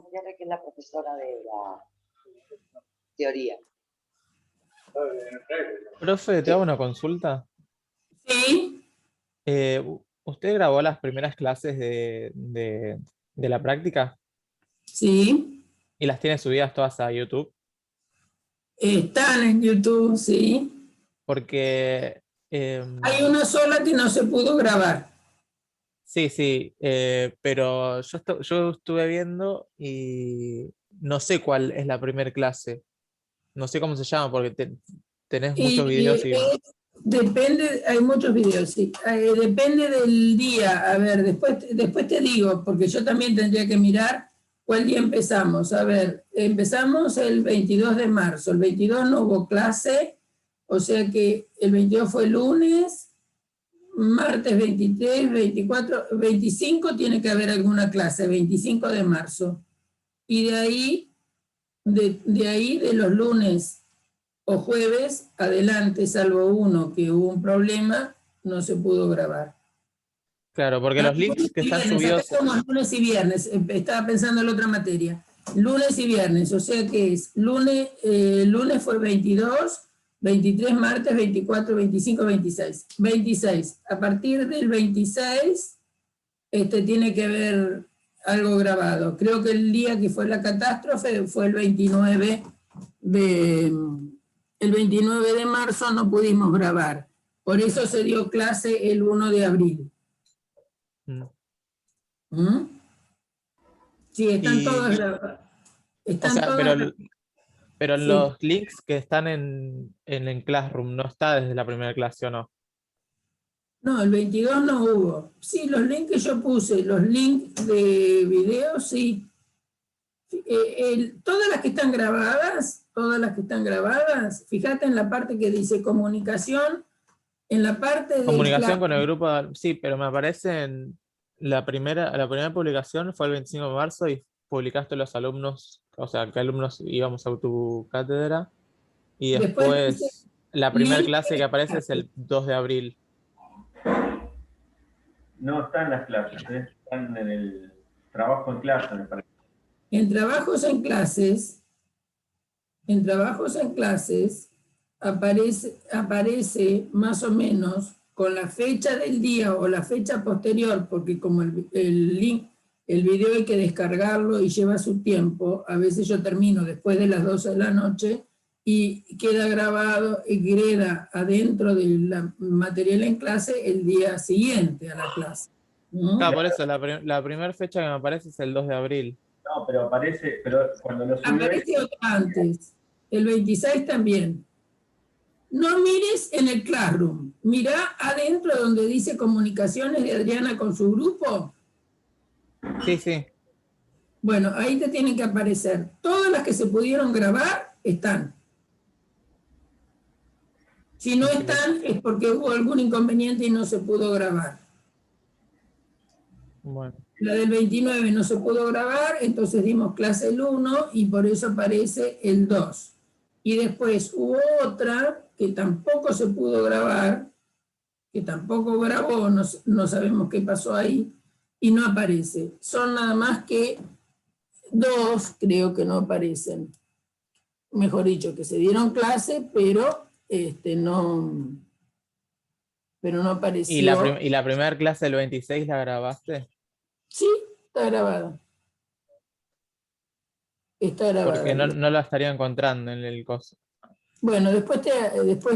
Gutiérrez, que es la profesora de la teoría. Profe, te hago una consulta. Sí, ¿Usted grabó las primeras clases de la práctica sí. y las tiene subidas todas a YouTube? Están en YouTube, sí. Porque Hay una sola que no se pudo grabar. sí, sí, pero yo estuve viendo y no sé cuál es la primera clase. No sé cómo se llama porque tenés muchos videos y... Depende, hay muchos videos, sí. Depende del día. A ver, después te digo, porque yo también tendría que mirar cuál día empezamos. A ver, empezamos el 22 de marzo. El 22 no hubo clase, o sea que el 22 fue lunes, martes 23, 24, 25 tiene que haber alguna clase, 25 de marzo. Y de ahí, de los lunes o jueves, adelante, salvo uno que hubo un problema, no se pudo grabar. Claro, porque los links que están Acá subidos... somos lunes y viernes, estaba pensando en la otra materia. Lunes y viernes, o sea que es lunes fue 22, 23 martes, 24, 25, 26. 26. A partir del 26 tiene que haber algo grabado. Creo que el día que fue la catástrofe fue el 29 de marzo, no pudimos grabar. Por eso se dio clase el 1 de abril. ¿Mm? Sí, están todas grabadas. O sea, pero Sí. los links que están en Classroom no está desde la primera clase, ¿o no? No, el 22 no hubo. Sí, los links que yo puse, los links de video, sí. Todas las que están grabadas, fíjate en la parte que dice comunicación, en la parte de Comunicación con el grupo, sí, pero me aparece en la primera publicación fue el 25 de marzo y publicaste los alumnos, o sea, qué alumnos íbamos a tu cátedra, y después dice después la primera link. clase que aparece es el 2 de abril. No están las clases, están en el trabajo en clase, me parece. En trabajos en clases aparece más o menos con la fecha del día o la fecha posterior, porque como el link, el video hay que descargarlo y lleva su tiempo, a veces yo termino después de las 12 de la noche y queda grabado y queda adentro del material en clase el día siguiente a la clase. ¿No? Claro, por eso la primera fecha que me aparece es el 2 de abril. No, pero aparece, pero cuando lo subió Aparece otra antes, el 26 también. No mires en el Classroom, mirá adentro donde dice comunicaciones de Adriana con su grupo. Sí, sí. Bueno, ahí te tienen que aparecer. Todas las que se pudieron grabar están. Si no están es porque hubo algún inconveniente y no se pudo grabar. Bueno. La del 29 no se pudo grabar, entonces dimos clase el 1 y por eso aparece el 2. Y después hubo otra que tampoco se pudo grabar, que tampoco grabó, no sabemos qué pasó ahí, y no aparece. Son nada más que 2, creo que no aparecen. Mejor dicho, que se dieron clase, pero no apareció. ¿Y la primera clase del 26 la grabaste? Sí, está grabada. Está Porque grabada. no la estaría encontrando en el coso. Bueno, después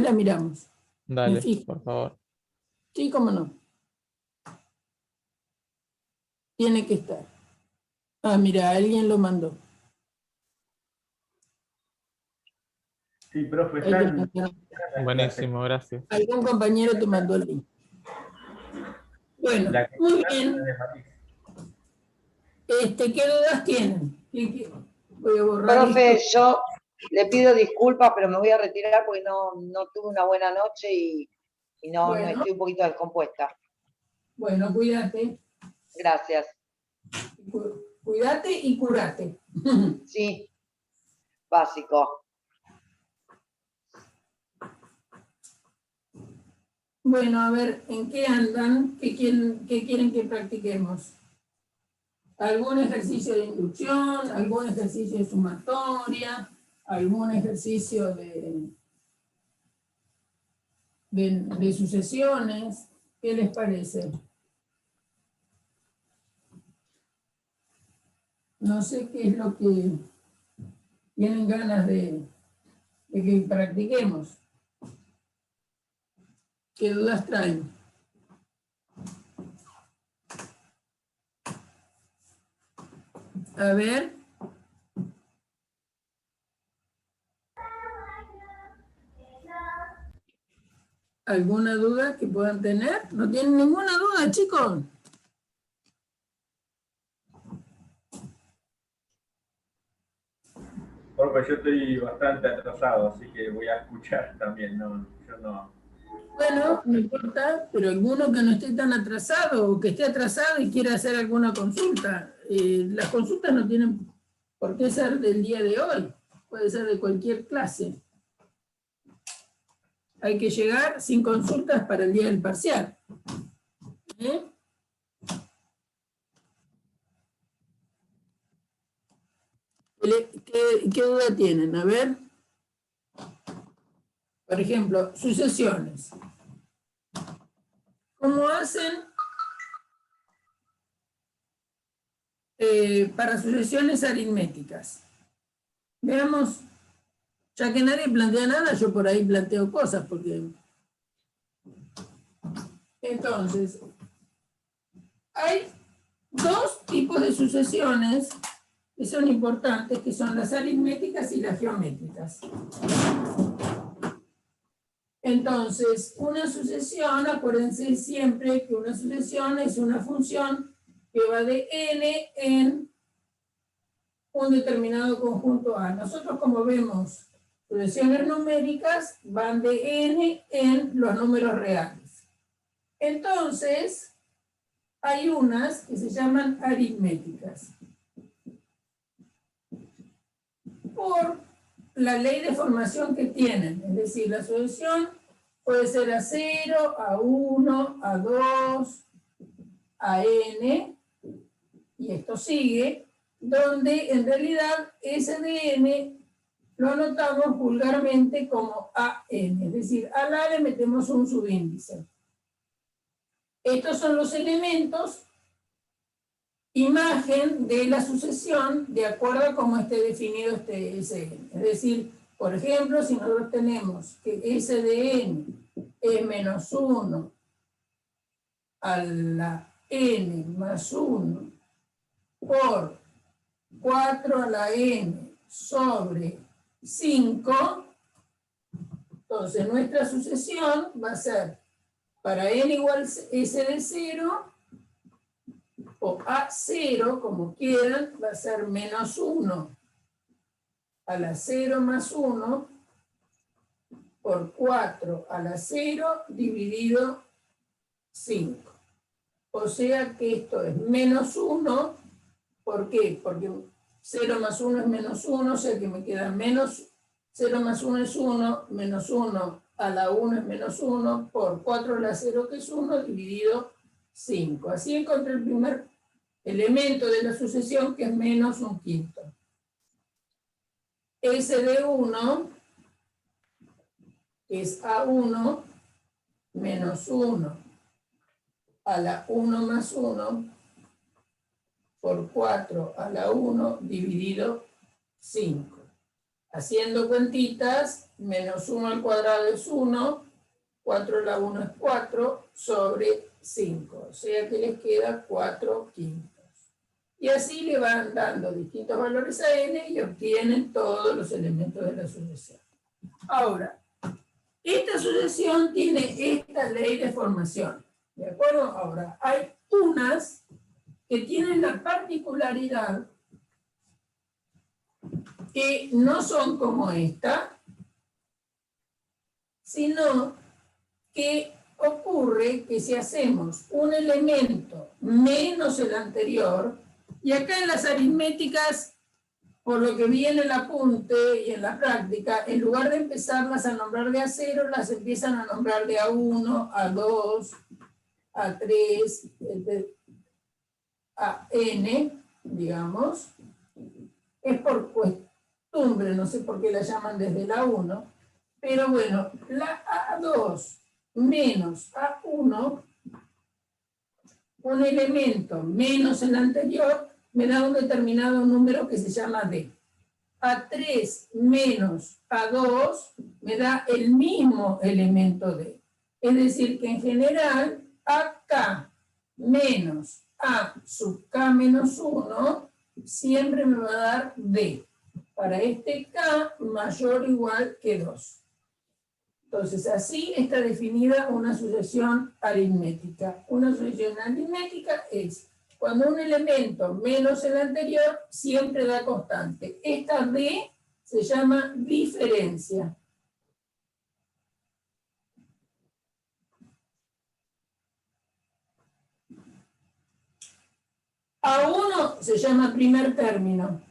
la miramos. Dale, por favor. Sí, cómo no. Tiene que estar. Ah, mira, alguien lo mandó. Sí, profe, están. Buenísimo, gracias. Algún compañero te mandó el link. Bueno, muy bien. ¿Qué dudas tienen? Voy a borrar Profe, esto. yo le pido disculpas, pero me voy a retirar porque no tuve una buena noche y no Bueno. estoy un poquito descompuesta. Bueno, cuídate. Gracias. Cuídate y curate. Sí, básico. Bueno, a ver, ¿en qué andan? ¿Qué quieren que practiquemos? algún ejercicio de inducción, algún ejercicio de sumatoria, algún ejercicio de sucesiones. ¿Qué les parece? No sé qué es lo que tienen ganas de que practiquemos. ¿Qué dudas traen? A ver. ¿Alguna duda que puedan tener? ¿No tienen ninguna duda, chicos? Profe, yo estoy bastante atrasado, así que voy a escuchar también, no, yo no. Bueno, no importa, pero alguno que no esté tan atrasado o que esté atrasado y quiera hacer alguna consulta. Las consultas no tienen por qué ser del día de hoy, puede ser de cualquier clase. Hay que llegar sin consultas para el día del parcial. ¿Eh? ¿Qué duda tienen? A ver. Por ejemplo, sucesiones. ¿Cómo hacen para sucesiones aritméticas? Veamos, ya que nadie plantea nada, yo por ahí planteo cosas, porque... Entonces, hay dos tipos de sucesiones que son importantes, que son las aritméticas y las geométricas. Entonces, una sucesión, acuérdense siempre que una sucesión es una función que va de n en un determinado conjunto A. Nosotros, como vemos, sucesiones numéricas van de n en los números reales. Entonces, hay unas que se llaman aritméticas. Por la ley de formación que tienen, es decir, la sucesión puede ser a 0, a 1, a 2, a n, y esto sigue, donde en realidad ese de n lo anotamos vulgarmente como an, es decir, a la le metemos un subíndice. Estos son los elementos imagen de la sucesión de acuerdo a cómo esté definido este Sn. Es decir, por ejemplo, si nosotros tenemos que S de n es menos 1 a la n más 1 por 4 a la n sobre 5, entonces nuestra sucesión va a ser para n igual S de 0, o A0, como quieran, va a ser menos 1 a la 0 más 1 por 4 a la 0 dividido 5. O sea que esto es menos 1, ¿por qué? Porque 0 más 1 es menos 1, o sea que me queda menos 0 más 1 es 1, menos 1 a la 1 es menos 1, por 4 a la 0 que es 1, dividido 5. Así encontré el primer elemento de la sucesión, que es menos un quinto. S de 1 es A1 menos 1 a la 1 más 1 por 4 a la 1 dividido 5. Haciendo cuentitas, menos 1 al cuadrado es 1, 4 a la 1 es 4, sobre 5. O sea que les queda 4 quintos. Y así le van dando distintos valores a n y obtienen todos los elementos de la sucesión. Ahora, esta sucesión tiene esta ley de formación. ¿De acuerdo? Ahora, hay unas que tienen la particularidad que no son como esta, sino que ocurre que si hacemos un elemento menos el anterior, y acá en las aritméticas, por lo que vi en el apunte y en la práctica, en lugar de empezarlas a nombrar de A0, las empiezan a nombrar de A1, A2, A3, a n, digamos, es por costumbre, no sé por qué la llaman desde la 1, pero bueno, la A2 menos A1, un elemento menos el anterior, me da un determinado número que se llama D. A3 menos A2 me da el mismo elemento D. Es decir, que en general, AK menos A sub K menos 1 siempre me va a dar D. Para este K mayor o igual que 2. Entonces, así está definida una sucesión aritmética. Una sucesión aritmética es cuando un elemento menos el anterior siempre da constante. Esta D se llama diferencia. A1 se llama primer término.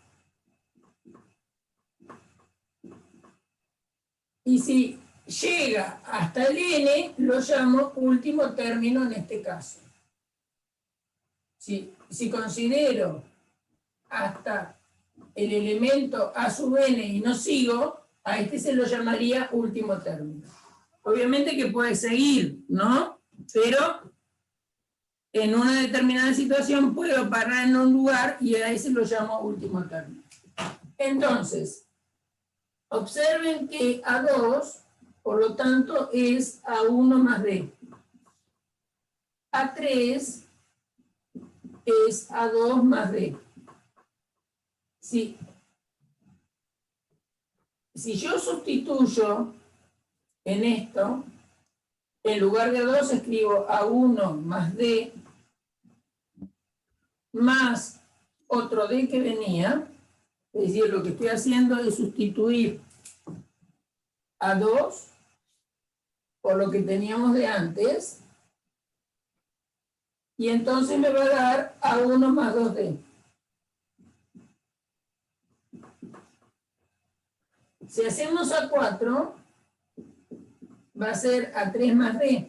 Y si llega hasta el n, lo llamo último término en este caso. Si considero hasta el elemento a sub n y no sigo, a este se lo llamaría último término. Obviamente que puede seguir, ¿no? Pero en una determinada situación puedo parar en un lugar y a ese lo llamo último término. Entonces, observen que A2, por lo tanto, es A1 más D. A3 es A2 más D. Si yo sustituyo en esto, en lugar de A2 escribo A1 más D, más otro D que venía, es decir, lo que estoy haciendo es sustituir A2 por lo que teníamos de antes, y entonces me va a dar A1 más 2D. Si hacemos A4, va a ser A3 más D,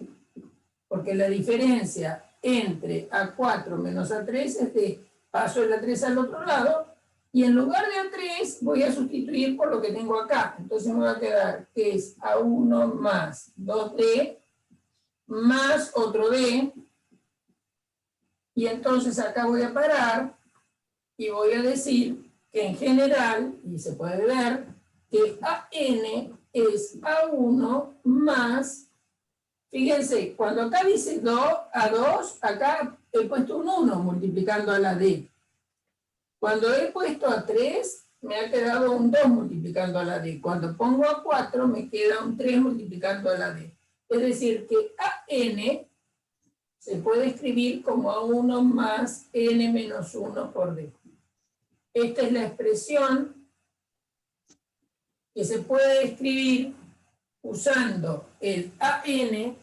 porque la diferencia entre A4 menos A3 es D. Paso el A3 al otro lado, y en lugar de A3 voy a sustituir por lo que tengo acá. Entonces me va a quedar que es A1 más 2D más otro D, y entonces acá voy a parar y voy a decir que en general, y se puede ver, que AN es A1 más, fíjense, cuando acá dice A2, acá he puesto un 1 multiplicando a la D. Cuando he puesto A3, me ha quedado un 2 multiplicando a la D. Cuando pongo A4, me queda un 3 multiplicando a la D. Es decir, que AN se puede escribir como A1 más N menos 1 por D. Esta es la expresión que se puede escribir usando el AN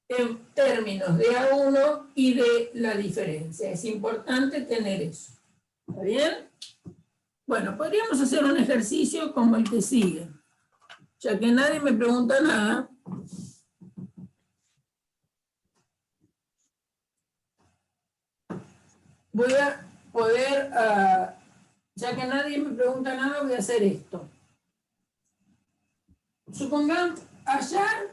en términos de A1 y de la diferencia. Es importante tener eso. ¿Está bien? Bueno, podríamos hacer un ejercicio como el que sigue. Ya que nadie me pregunta nada, voy a poder, ya que nadie me pregunta nada, voy a hacer esto. Supongamos hallar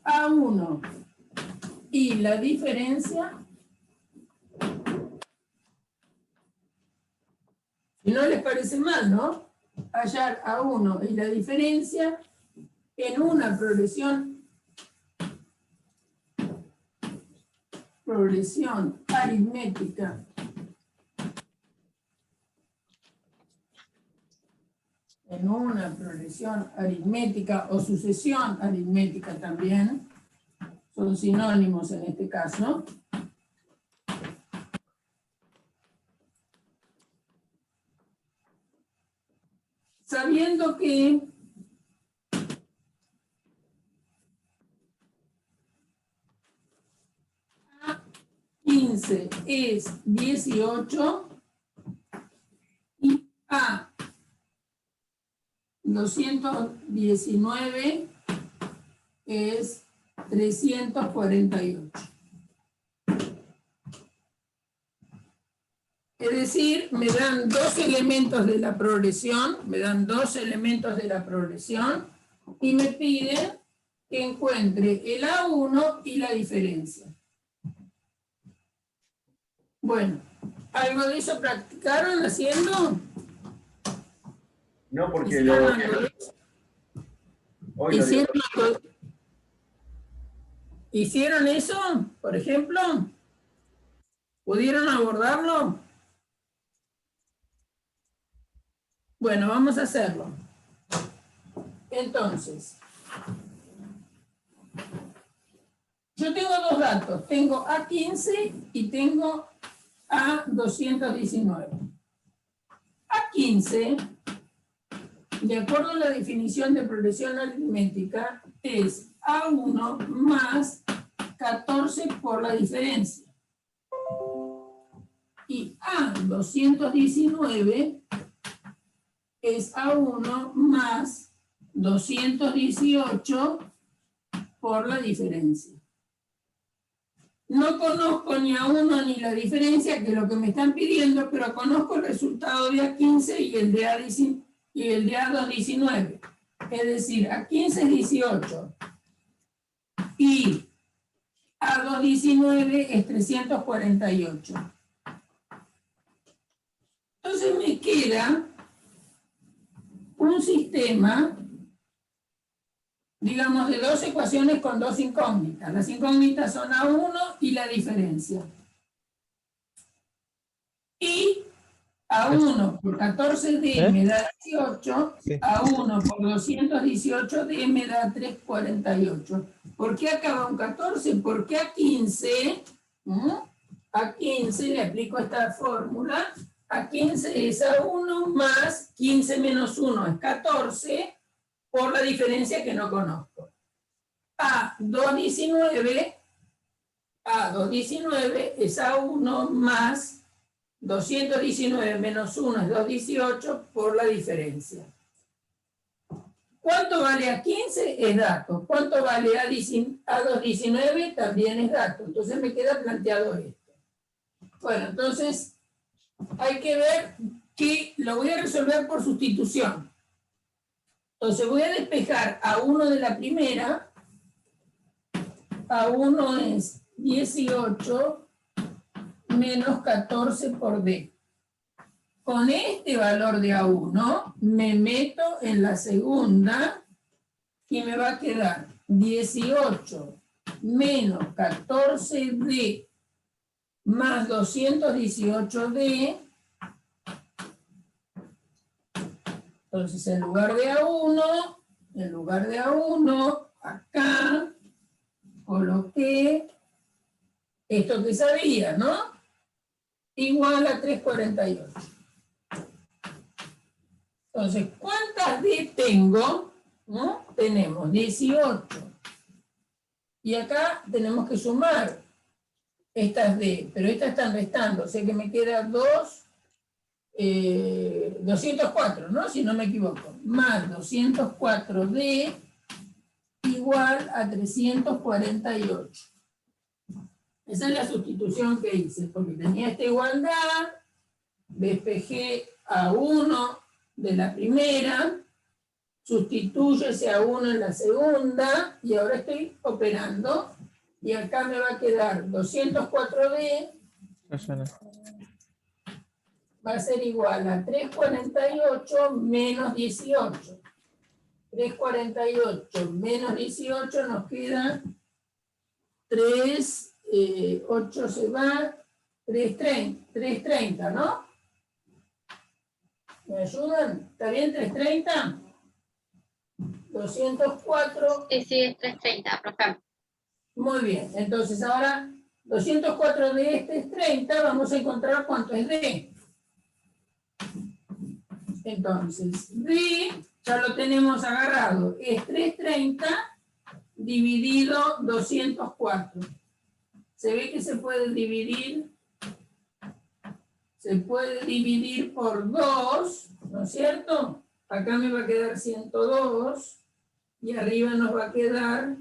A1 y la diferencia. Si no les parece mal, ¿no? Hallar A1 y la diferencia en una progresión aritmética o sucesión aritmética también, son sinónimos en este caso, sabiendo que A15 es 18 y A219 es 348. Es decir, me dan dos elementos de la progresión, y me piden que encuentre el A1 y la diferencia. Bueno, ¿algo de eso practicaron haciendo? No, porque hoy lo digo. ¿Hicieron eso, por ejemplo? ¿Pudieron abordarlo? Bueno, vamos a hacerlo. Entonces, yo tengo dos datos. Tengo A15 y tengo A219. A15, de acuerdo a la definición de progresión aritmética, es A1 más 14 por la diferencia. Y A219 es A1 más 218 por la diferencia. No conozco ni A1 ni la diferencia, que es lo que me están pidiendo, pero conozco el resultado de A15 y el de A219. Es decir, A15 es 18 y A219 es 348. Entonces me queda un sistema, digamos, de dos ecuaciones con dos incógnitas. Las incógnitas son A1 y la diferencia. Y A1 por 14D me da 18, A1 por 218D me da 348. ¿Por qué acaba un 14? Porque a 15, a 15 le aplico esta fórmula. A 15 es A1 más 15 menos 1 es 14 por la diferencia que no conozco. A219 es A1 más 219 menos 1 es 218 por la diferencia. ¿Cuánto vale A15? Es dato. ¿Cuánto vale A219? También es dato. Entonces me queda planteado esto. Bueno, entonces hay que ver que lo voy a resolver por sustitución. Entonces voy a despejar A1 de la primera. A1 es 18 menos 14 por D. Con este valor de A1 me meto en la segunda y me va a quedar 18 menos 14D más 218D. Entonces en lugar de A1, acá coloqué esto que sabía, ¿no? Igual a 348. Entonces, ¿cuántas D tengo? ¿No? Tenemos 18. Y acá tenemos que sumar estas D, pero estas están restando, o sea que me queda 204, ¿no? Si no me equivoco. Más 204D igual a 348. Esa es la sustitución que hice, porque tenía esta igualdad, despejé a 1 de la primera, sustituyo ese a 1 en la segunda, y ahora estoy operando, y acá me va a quedar 204D, va a ser igual a 348 menos 18. 348 menos 18 nos queda 3, 8 se va, 330, ¿no? ¿Me ayudan? ¿Está bien 330? 204. Sí, es 330, profe. Muy bien, entonces ahora 204 de este es 30, vamos a encontrar cuánto es D. Entonces, D, ya lo tenemos agarrado, es 330 dividido 204. Se ve que se puede dividir por 2, ¿no es cierto? Acá me va a quedar 102 y arriba nos va a quedar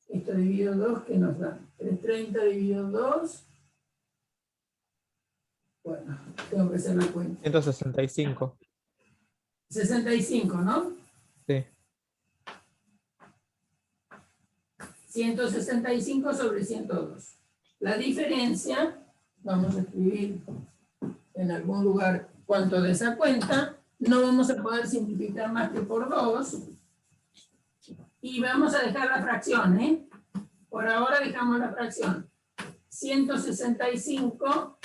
esto dividido 2, ¿qué nos da? 330 dividido 2 Bueno, tengo que hacer la cuenta. 165. 65, ¿no? Sí. 165 sobre 102. La diferencia, vamos a escribir en algún lugar cuánto de esa cuenta, no vamos a poder simplificar más que por 2, y vamos a dejar la fracción, ¿eh? Por ahora dejamos la fracción. 165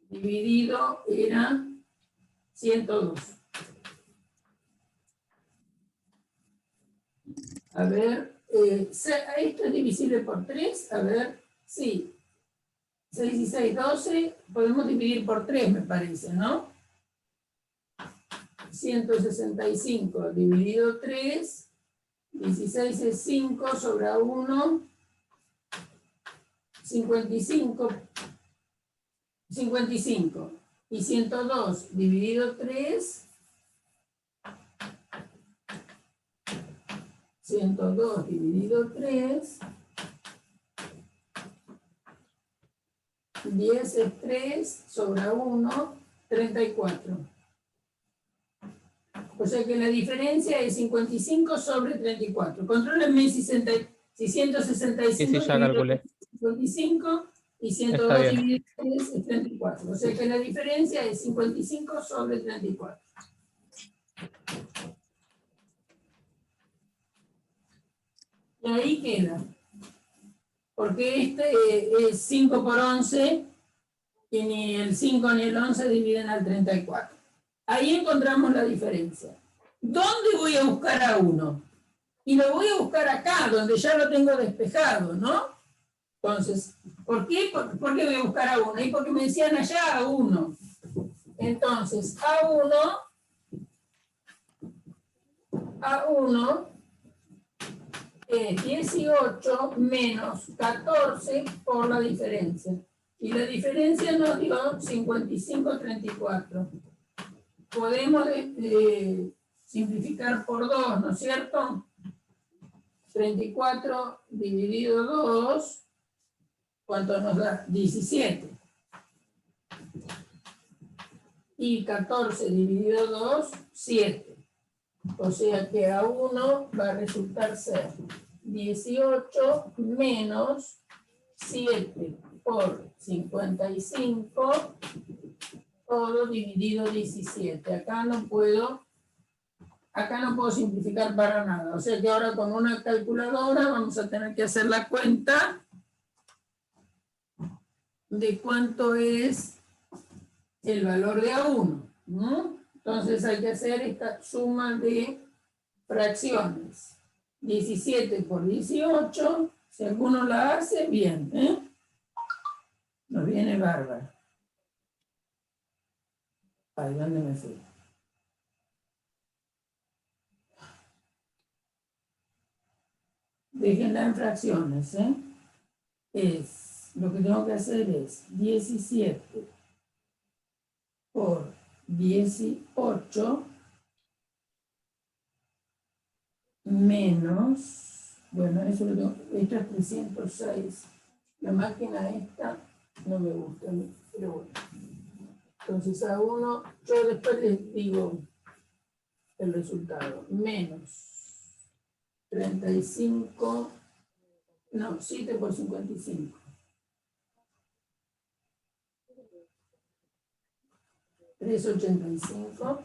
dividido era 102. A ver, esto es divisible por 3, a ver, sí. 6 y 6, 12, podemos dividir por 3, me parece, ¿no? 165 dividido 3, 16 es 5 sobre 1, 55, y 102 dividido 3, 102 dividido 3, 10 es 3 sobre 1, 34. O sea que la diferencia es 55 sobre 34. Contrólame si 165 Sí, sí, ya calculé. 55 y Está 102 bien. dividido 3 es 34. O sea que la diferencia es 55 sobre 34. Y ahí queda. Porque este es 5 por 11 y ni el 5 ni el 11 dividen al 34. Ahí encontramos la diferencia. ¿Dónde voy a buscar a 1? Y lo voy a buscar acá, donde ya lo tengo despejado, ¿no? Entonces, ¿por qué voy a buscar a 1? Y porque me decían allá a 1. Entonces, A1 es 18 menos 14 por la diferencia. Y la diferencia nos dio 55/34. Podemos simplificar por 2, ¿no es cierto? 34 dividido 2, ¿cuánto nos da? 17. Y 14 dividido 2, 7. O sea que A1 va a resultar ser 18 menos 7 por 55, todo dividido 17. Acá no puedo simplificar para nada. O sea que ahora con una calculadora vamos a tener que hacer la cuenta de cuánto es el valor de A1, ¿no? Entonces hay que hacer esta suma de fracciones. 17 por 18, si alguno la hace, bien, ¿eh? Nos viene bárbaro. Ay, ¿dónde me fui? Déjenla en fracciones, ¿eh? Lo que tengo que hacer es 17 por 18 menos, bueno, eso lo tengo, esto es 306. La máquina esta no me gusta, pero bueno. Entonces A1, yo después les digo el resultado, menos 35, no, 7 por 55. 385,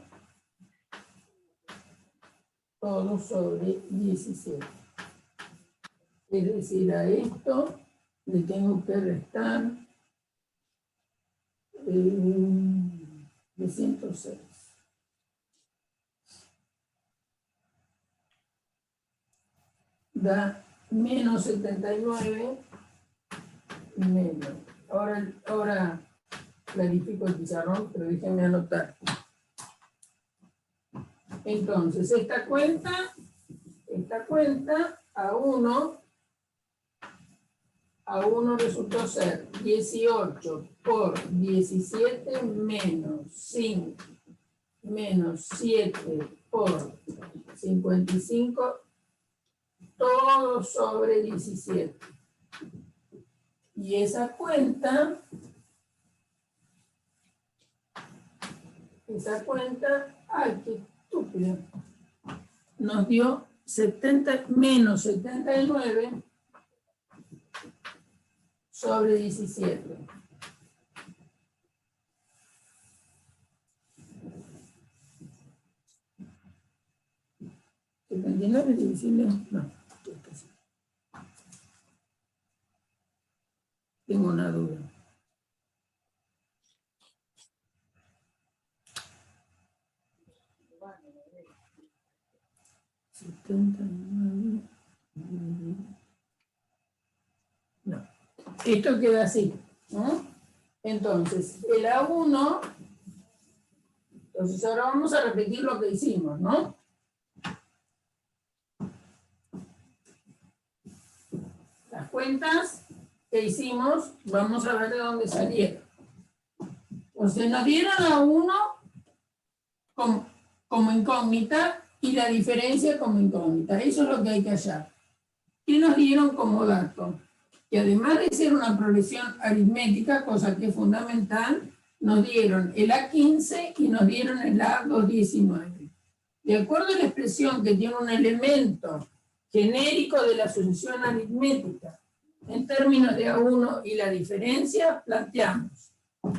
todo sobre 17. Es decir, a esto le tengo que restar 306. Da menos 79, menos. Ahora clarifico el pizarrón, pero déjenme anotar. Entonces, esta cuenta, A1 resultó ser 18 por 17 menos 5 menos 7 por 55, todo sobre 17. Y esa cuenta esa cuenta, ay, qué estúpida, nos dio 70 menos 79 sobre 17. ¿79 divisible? No. Tengo una duda. No, esto queda así, ¿no? Entonces, el A1, entonces ahora vamos a repetir lo que hicimos, ¿no? Las cuentas que hicimos, vamos a ver de dónde salieron. Entonces nos dieron A1 como incógnita y la diferencia como incógnita. Eso es lo que hay que hallar. ¿Qué nos dieron como dato? Que además de ser una progresión aritmética, cosa que es fundamental, nos dieron el A15 y nos dieron el A219. De acuerdo a la expresión que tiene un elemento genérico de la sucesión aritmética en términos de A1 y la diferencia, planteamos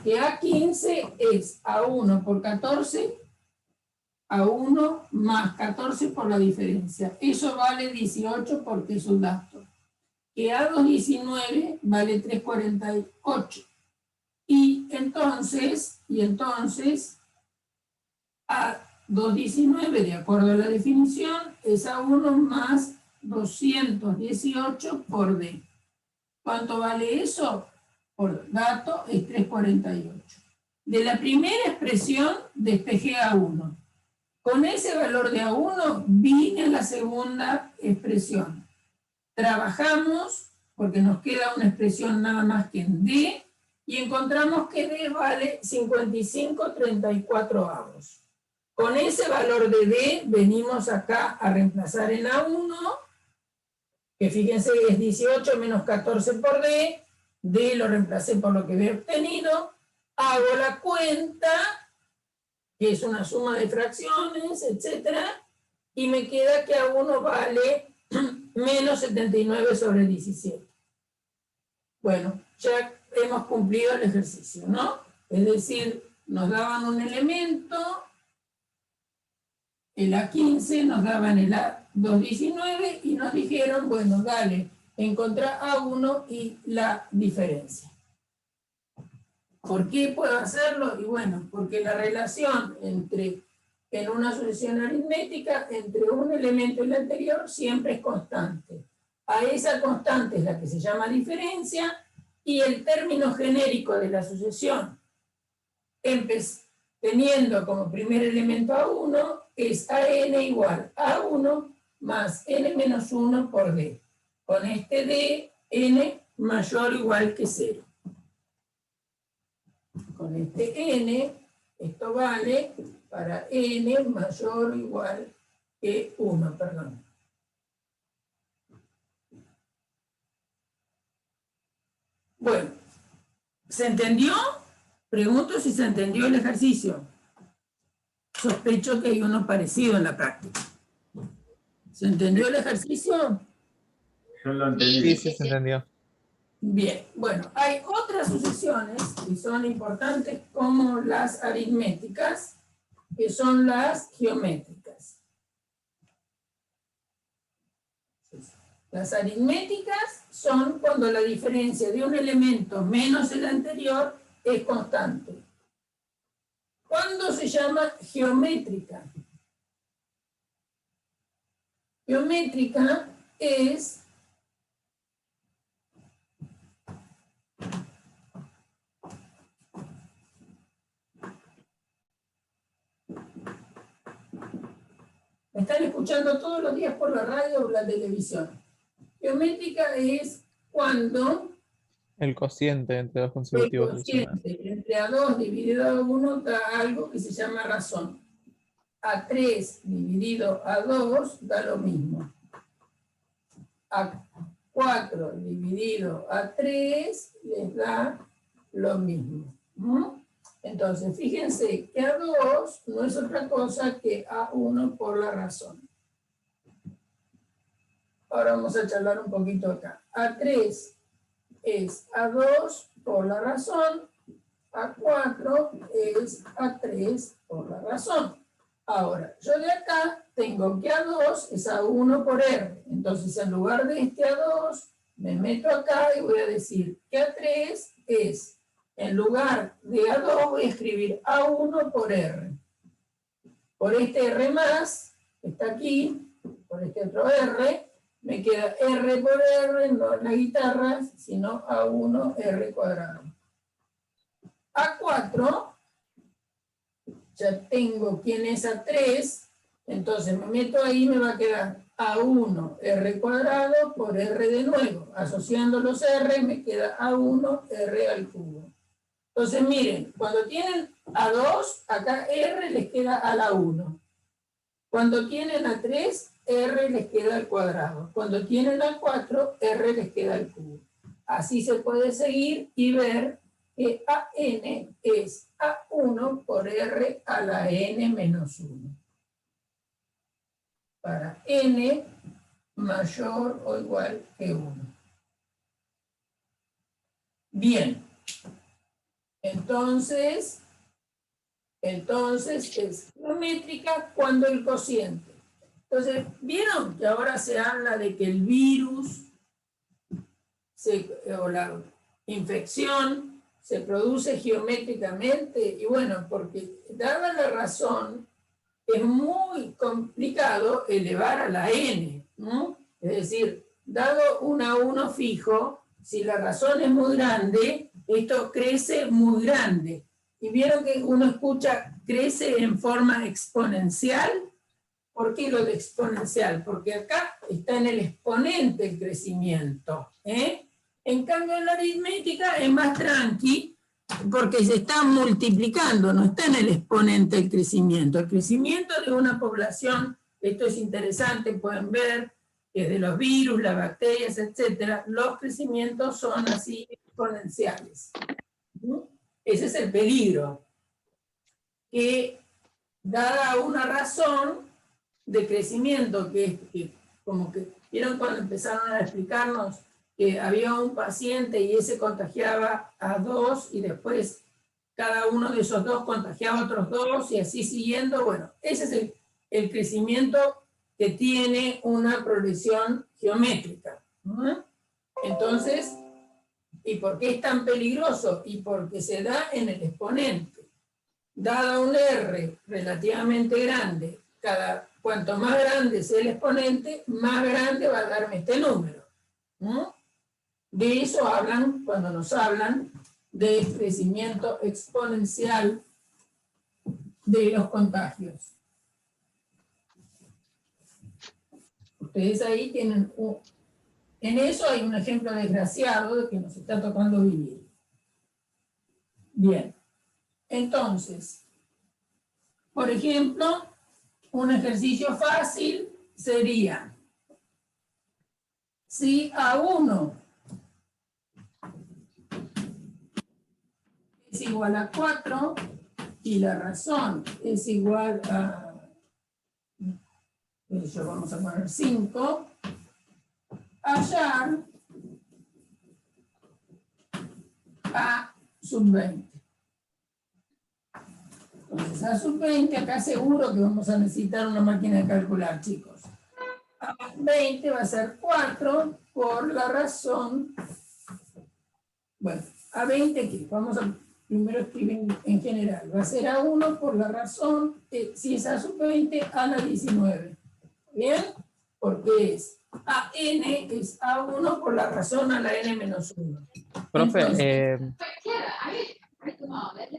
que A15 es A1 por 14, A1 más 14 por la diferencia. Eso vale 18 porque es un dato. Que A219 vale 348. Y entonces A219, de acuerdo a la definición, es A1 más 218 por D. ¿Cuánto vale eso? Por dato es 348. De la primera expresión despejé A1. Con ese valor de A1 vine a la segunda expresión. Trabajamos, porque nos queda una expresión nada más que en D, y encontramos que D vale 55/34. Con ese valor de D venimos acá a reemplazar en A1, que fíjense es 18 menos 14 por D, D lo reemplacé por lo que había obtenido, hago la cuenta, que es una suma de fracciones, etcétera, y me queda que A1 vale menos 79 sobre 17. Bueno, ya hemos cumplido el ejercicio, ¿no? Es decir, nos daban un elemento, el A15, nos daban el A219 y nos dijeron, bueno, dale, encontrar A1 y la diferencia. ¿Por qué puedo hacerlo? Y bueno, porque la relación en una sucesión aritmética entre un elemento y el anterior siempre es constante. A esa constante es la que se llama diferencia y el término genérico de la sucesión, teniendo como primer elemento A1, es AN igual a A1 más N menos 1 por D. Con este D, N mayor o igual que 0. Con este N, esto vale para N mayor o igual que 1, perdón. Bueno, ¿se entendió? Pregunto si se entendió el ejercicio. Sospecho que hay uno parecido en la práctica. ¿Se entendió el ejercicio? Yo lo entendí. Sí, se entendió. Bien, bueno, hay otras sucesiones que son importantes como las aritméticas, que son las geométricas. Las aritméticas son cuando la diferencia de un elemento menos el anterior es constante. ¿Cuándo se llama geométrica? Geométrica es me están escuchando todos los días por la radio o la televisión. Geométrica es cuando El cociente entre dos el consecutivos. cociente entre A2 dividido a 1 da algo que se llama razón. A3 dividido a 2 da lo mismo. A4 dividido a 3 les da lo mismo. Entonces, fíjense que A2 no es otra cosa que A1 por la razón. Ahora vamos a charlar un poquito acá. A3 es A2 por la razón, A4 es A3 por la razón. Ahora, yo de acá tengo que A2 es A1 por R. Entonces, en lugar de este A2, me meto acá y voy a decir que A3 es, en lugar de A2, voy a escribir A1 por R. Por este R más, que está aquí, por este otro R, me queda R por R, no en la guitarra, sino A1 R cuadrado. A4, ya tengo quién es A3, entonces me meto ahí, me va a quedar A1 R cuadrado por R de nuevo. Asociando los R, me queda A1 R al cubo. Entonces miren, cuando tienen A2, acá R les queda a la 1. Cuando tienen A3, R les queda al cuadrado. Cuando tienen A4, R les queda al cubo. Así se puede seguir y ver que AN es A1 por R a la N menos 1. Para N mayor o igual que 1. Bien. Entonces es geométrica cuando el cociente. Entonces, ¿vieron que ahora se habla de que el virus o la infección se produce geométricamente? Y bueno, porque dada la razón, es muy complicado elevar a la n, ¿no? Es decir, dado un A1 fijo, si la razón es muy grande, esto crece muy grande. Y vieron que uno escucha crece en forma exponencial. ¿Por qué lo de exponencial? Porque acá está en el exponente el crecimiento. En cambio, en la aritmética es más tranqui, porque se está multiplicando, no está en el exponente el crecimiento. El crecimiento de una población, esto es interesante, pueden ver, que de los virus, las bacterias, etcétera, los crecimientos son así exponenciales. Ese es el peligro, que dada una razón de crecimiento, que como que vieron cuando empezaron a explicarnos que había un paciente y ese contagiaba a 2 y después cada uno de esos 2 contagiaba a otros 2 y así siguiendo. Bueno, ese es el crecimiento que tiene una progresión geométrica. Entonces, ¿y por qué es tan peligroso? Y porque se da en el exponente. Dada un R relativamente grande, cuanto más grande sea el exponente, más grande va a darme este número. De eso hablan cuando nos hablan de crecimiento exponencial de los contagios. Ustedes ahí tienen en eso hay un ejemplo desgraciado de que nos está tocando vivir. Bien. Entonces, por ejemplo, un ejercicio fácil sería, si A1 es igual a 4 y la razón es igual a, vamos a poner 5, hallar A sub 20. Entonces, A sub 20, acá seguro que vamos a necesitar una máquina de calcular, chicos. A 20 va a ser 4 por la razón. Bueno, A 20, ¿qué? Vamos a primero escribir en general. Va a ser A1 por la razón, si es A sub 20, a la 19. ¿Bien? Porque es AN es A1 por la razón a la N menos 1. Profe, Entonces,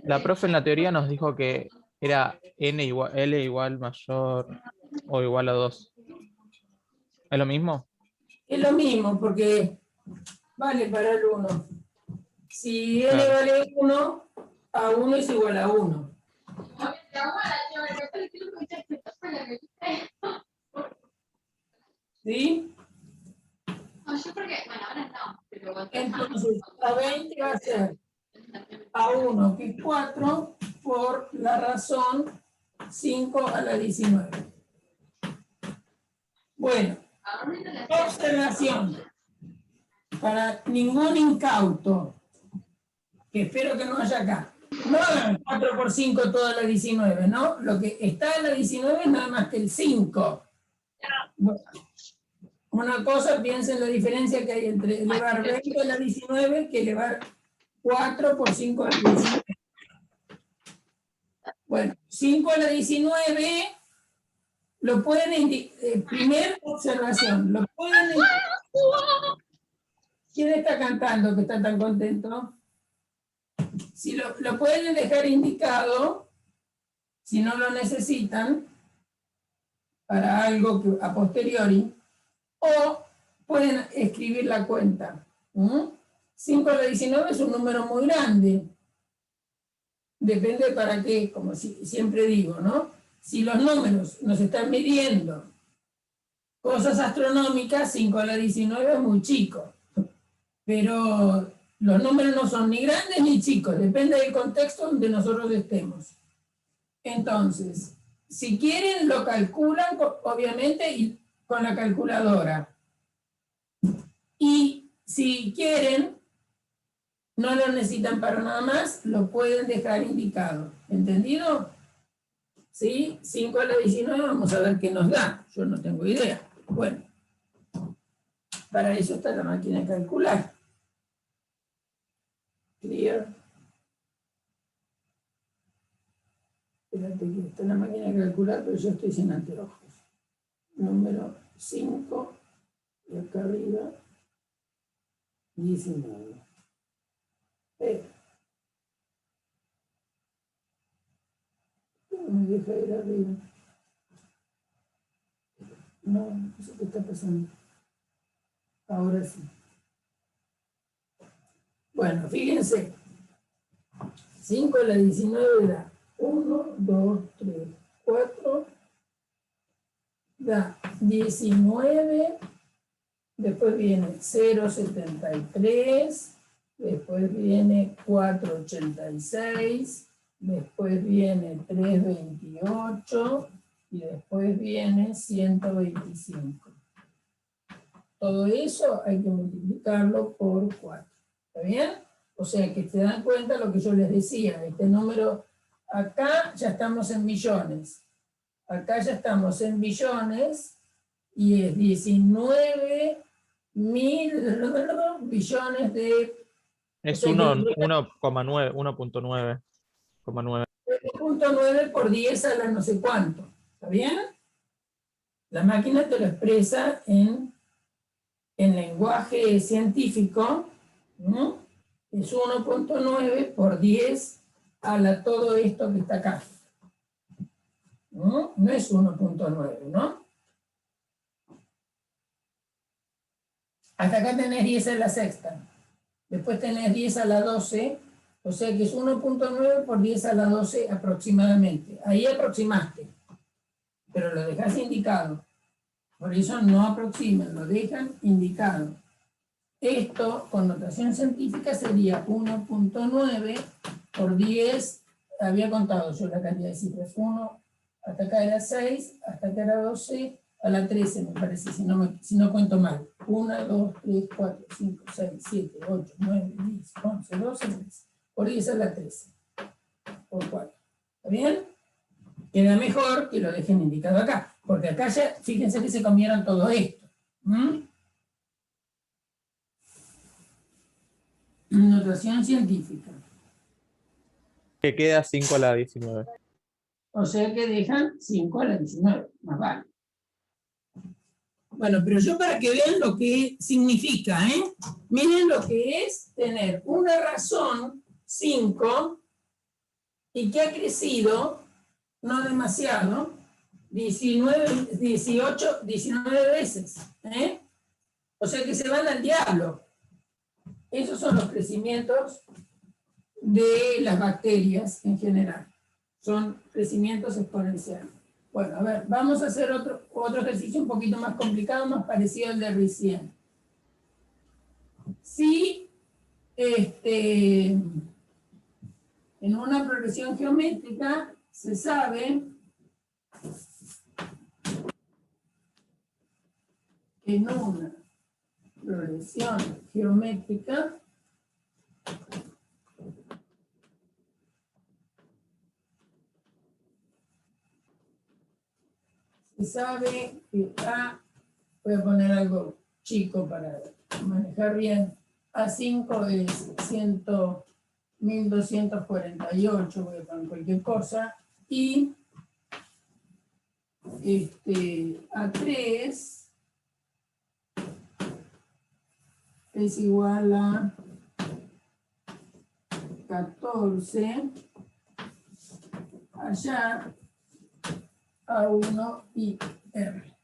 la profe en la teoría nos dijo que era L igual mayor o igual a 2. ¿Es lo mismo? es lo mismo, porque vale para el 1. Si N Claro. vale 1, A1 es igual a 1. ¿Sí? No, yo porque, bueno, ahora no, pero Entonces, A 20 va a ser a 1, que es 4, por la razón 5 a la 19. Bueno, observación. Para ningún incauto, que espero que no haya acá, no hagan 4 por 5 toda la 19, ¿no? Lo que está en la 19 es nada más que el 5. Bueno, una cosa, piensen en la diferencia que hay entre elevar 20 a la 19 que elevar 4 por 5 a la 19. Bueno, 5 a la 19 lo pueden indicar, primera observación, lo pueden indicar. ¿Quién está cantando que está tan contento? Si lo pueden dejar indicado, si no lo necesitan, para algo que, a posteriori, o pueden escribir la cuenta. 5 a la 19 es un número muy grande. Depende para qué, como siempre digo, ¿no? Si los números nos están midiendo cosas astronómicas, 5 a la 19 es muy chico. Pero los números no son ni grandes ni chicos, depende del contexto donde nosotros estemos. Entonces, si quieren, lo calculan, obviamente, y con la calculadora. Y si quieren, no lo necesitan para nada más, lo pueden dejar indicado. ¿Entendido? ¿Sí? 5 a la 19, vamos a ver qué nos da. Yo no tengo idea. Bueno, para eso está la máquina de calcular. Clear. Espérate que está en la máquina de calcular, pero yo estoy sin anteojos. Número 5, y acá arriba, 19. Me deja ir arriba. No, no sé qué está pasando. Ahora sí. Bueno, fíjense. 5 a la 19 da 1, 2, 3, 4. Da 19. Después viene 0,73. Después viene 4,86. Después viene 3,28. Y después viene 125. Todo eso hay que multiplicarlo por 4. ¿Está bien? O sea que se dan cuenta lo que yo les decía. Este número, acá ya estamos en millones. Acá ya estamos en billones. Y es 19.000 billones de... Es o sea 1,9, 1,9. 1.9 por 10 a la no sé cuánto. ¿Está bien? La máquina te lo expresa en lenguaje científico, ¿no? Es 1.9 por 10 a la todo esto que está acá. ¿No? No es 1.9, ¿no? Hasta acá tenés 10 a la sexta. Después tenés 10 a la 12, o sea que es 1.9 por 10 a la 12 aproximadamente. Ahí aproximaste, pero lo dejas indicado. Por eso no aproximan, lo dejan indicado. Esto, con notación científica, sería 1.9 por 10, había contado yo la cantidad de cifras, 1, hasta acá era 6, hasta acá era 12, a la 13 me parece, si no cuento mal. 1, 2, 3, 4, 5, 6, 7, 8, 9, 10, 11, 12, 13. Por 10 a la 13. Por 4. ¿Está bien? Queda mejor que lo dejen indicado acá, porque acá ya, fíjense que se comieron todo esto. Notación científica. Que queda 5 a la 19. O sea que dejan 5 a la 19, más vale. Bueno, pero yo para que vean lo que significa, miren lo que es tener una razón 5 y que ha crecido, no demasiado, 19 veces. O sea que se van al diablo. Esos son los crecimientos de las bacterias en general. Son crecimientos exponenciales. Bueno, a ver, vamos a hacer otro ejercicio un poquito más complicado, más parecido al de recién. Si En una progresión geométrica se sabe que en una progresión geométrica se sabe que A, voy a poner algo chico para manejar bien, A5 es 1248, voy a poner cualquier cosa, y A3 es igual a 14, allá A1 y R.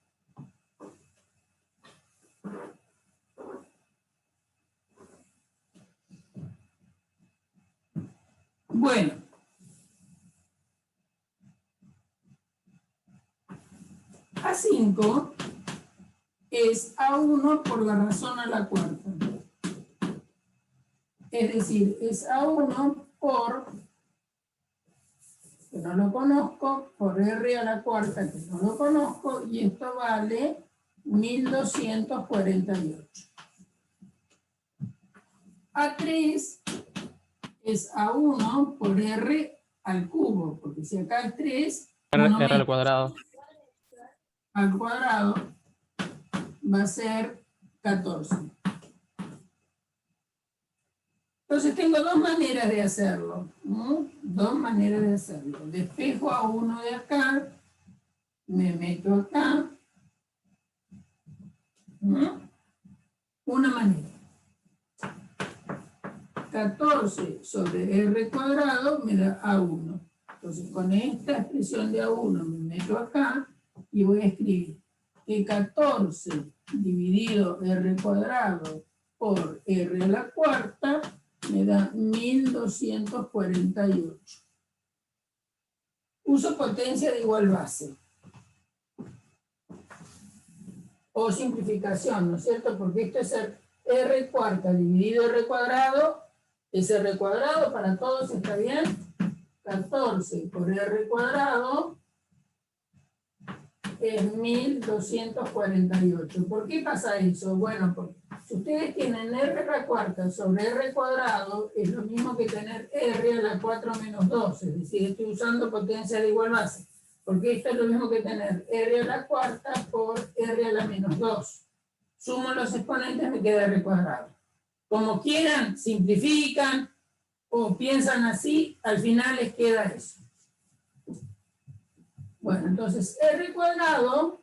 Bueno, A5 es A1 por la razón a la cuarta. Es decir, es A1 por, que no lo conozco, por R a la cuarta, que no lo conozco, y esto vale 1248. A3 es A1 por R al cubo, porque si acá es 3, R al cuadrado. al cuadrado va a ser 14. Entonces tengo dos maneras de hacerlo, ¿no? Dos maneras de hacerlo. Despejo a uno de acá, me meto acá, ¿no? Una manera. 14 sobre R cuadrado me da A1. Entonces con esta expresión de A1 me meto acá y voy a escribir que 14 dividido R cuadrado por R a la cuarta me da 1248. Uso potencia de igual base. O simplificación, ¿no es cierto? Porque esto es R cuarta dividido R cuadrado, es R cuadrado, para todos está bien. 14 por R cuadrado es 1248. ¿Por qué pasa eso? Bueno, porque si ustedes tienen R a la cuarta sobre R cuadrado, es lo mismo que tener R a la 4 menos 2, es decir, estoy usando potencia de igual base, porque esto es lo mismo que tener R a la cuarta por R a la menos 2. Sumo los exponentes, me queda R cuadrado. Como quieran, simplifican o piensan así, al final les queda eso. Bueno, entonces R cuadrado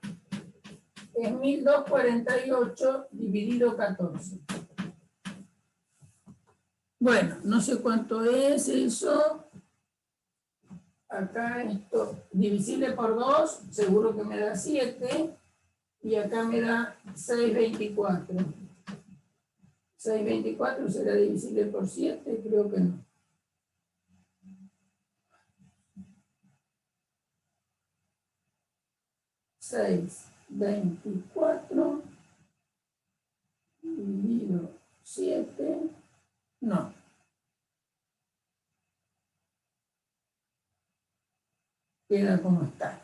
es 1248 dividido 14. Bueno, no sé cuánto es eso. Acá esto, divisible por 2, seguro que me da 7. Y acá me da 624. 624 será divisible por 7, creo que no. 624 dividido 7, no. Queda como está.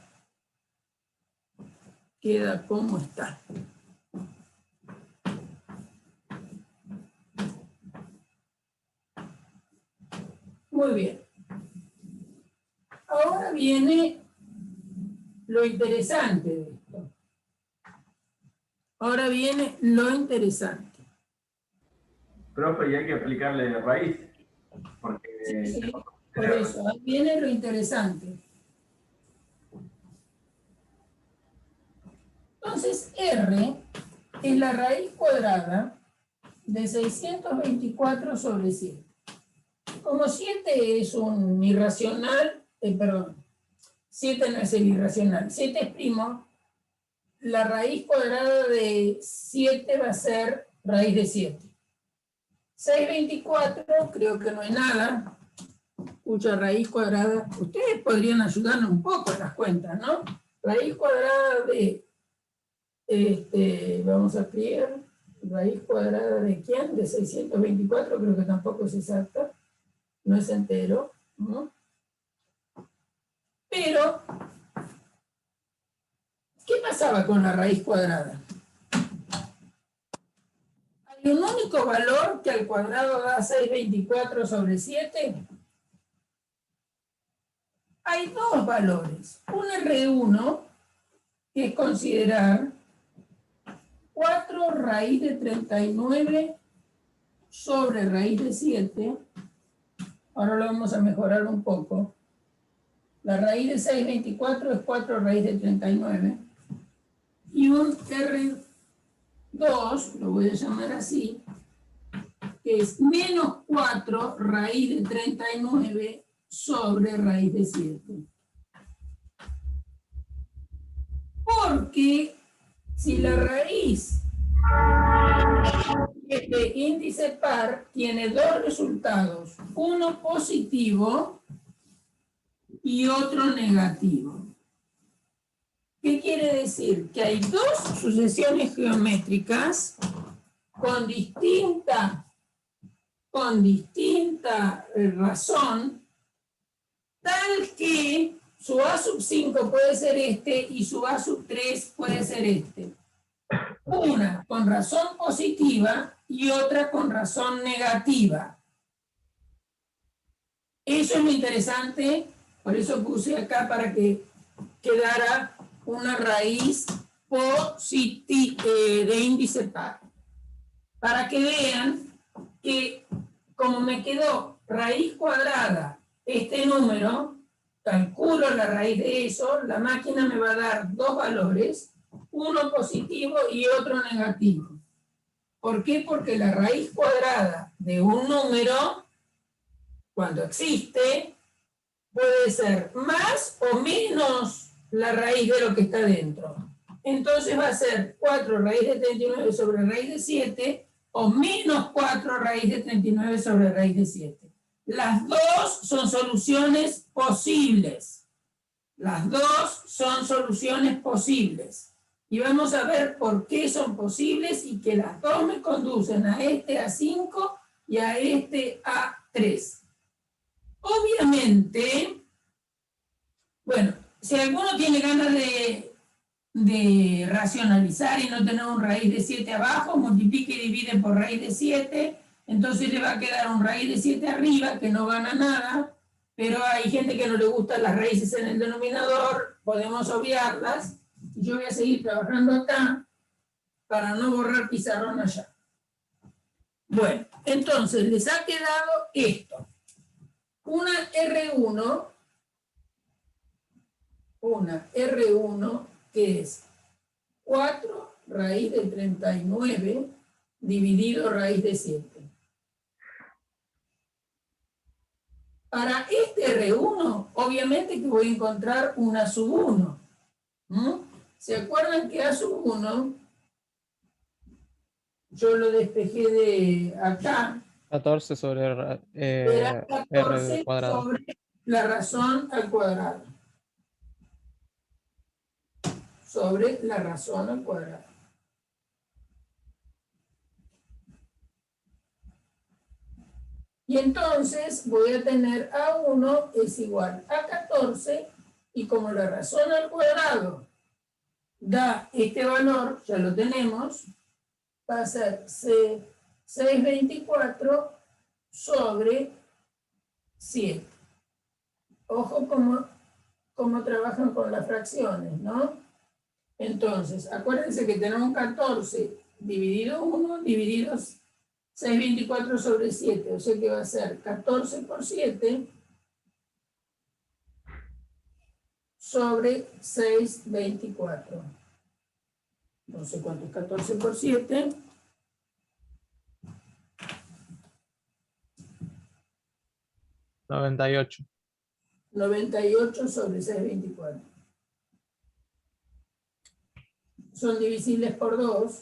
Queda como está. Muy bien. Ahora viene lo interesante de esto. Ahora viene lo interesante. Profe, y hay que aplicarle raíz. Porque Sí, por eso, ahí viene lo interesante. Entonces, R es la raíz cuadrada de 624 sobre 7. Como 7 es un irracional, perdón, 7 no es el irracional, 7 es primo, la raíz cuadrada de 7 va a ser raíz de 7. 624 creo que no es nada, cuya raíz cuadrada, ustedes podrían ayudarnos un poco en las cuentas, ¿no? Raíz cuadrada de, vamos a escribir, raíz cuadrada de ¿quién? De 624, creo que tampoco es exacta, no es entero, ¿no? Pero, ¿qué pasaba con la raíz cuadrada? ¿Hay un único valor que al cuadrado da 624 sobre 7? Hay dos valores. Un R1, que es considerar 4 raíz de 39 sobre raíz de 7. Ahora lo vamos a mejorar un poco. La raíz de 624 es 4 raíz de 39. Y un R2, lo voy a llamar así, que es menos 4 raíz de 39 sobre raíz de 7. Porque si la raíz de índice par tiene dos resultados, uno positivo y otro negativo. ¿Qué quiere decir? Que hay dos sucesiones geométricas con distinta razón, tal que su A sub 5 puede ser este y su A sub 3 puede ser este. Una con razón positiva y otra con razón negativa. Eso es lo interesante, por eso puse acá para que quedara una raíz de índice par. Para que vean que como me quedó raíz cuadrada este número, calculo la raíz de eso, la máquina me va a dar dos valores, uno positivo y otro negativo. ¿Por qué? Porque la raíz cuadrada de un número, cuando existe, puede ser más o menos la raíz de lo que está dentro. Entonces va a ser 4 raíz de 39 sobre raíz de 7 o menos 4 raíz de 39 sobre raíz de 7. Las dos son soluciones posibles. Las dos son soluciones posibles. Y vamos a ver por qué son posibles y que las dos me conducen a este A5 y a este A3. Obviamente, bueno, si alguno tiene ganas de racionalizar y no tener un raíz de 7 abajo, multiplique y divide por raíz de 7, entonces le va a quedar un raíz de 7 arriba que no gana nada, pero hay gente que no le gustan las raíces en el denominador, podemos obviarlas. Yo voy a seguir trabajando acá para no borrar pizarrón allá. Bueno, entonces les ha quedado esto. Una R1 que es 4 raíz de 39 dividido raíz de 7. Para este R1, obviamente que voy a encontrar una sub 1. ¿Se acuerdan que A sub 1, yo lo despejé de acá? 14 sobre Era 14 R cuadrado. sobre la razón al cuadrado. Sobre la razón al cuadrado. Y entonces voy a tener A1 es igual a 14 y como la razón al cuadrado da este valor, ya lo tenemos, va a ser 624 sobre 7. Ojo cómo trabajan con las fracciones, ¿no? Entonces, acuérdense que tenemos 14 dividido 1 dividido 624 sobre 7, o sea que va a ser 14 por 7 sobre 624. No sé cuánto es 14 por 7. $98. 98 sobre 624. Son divisibles por 2.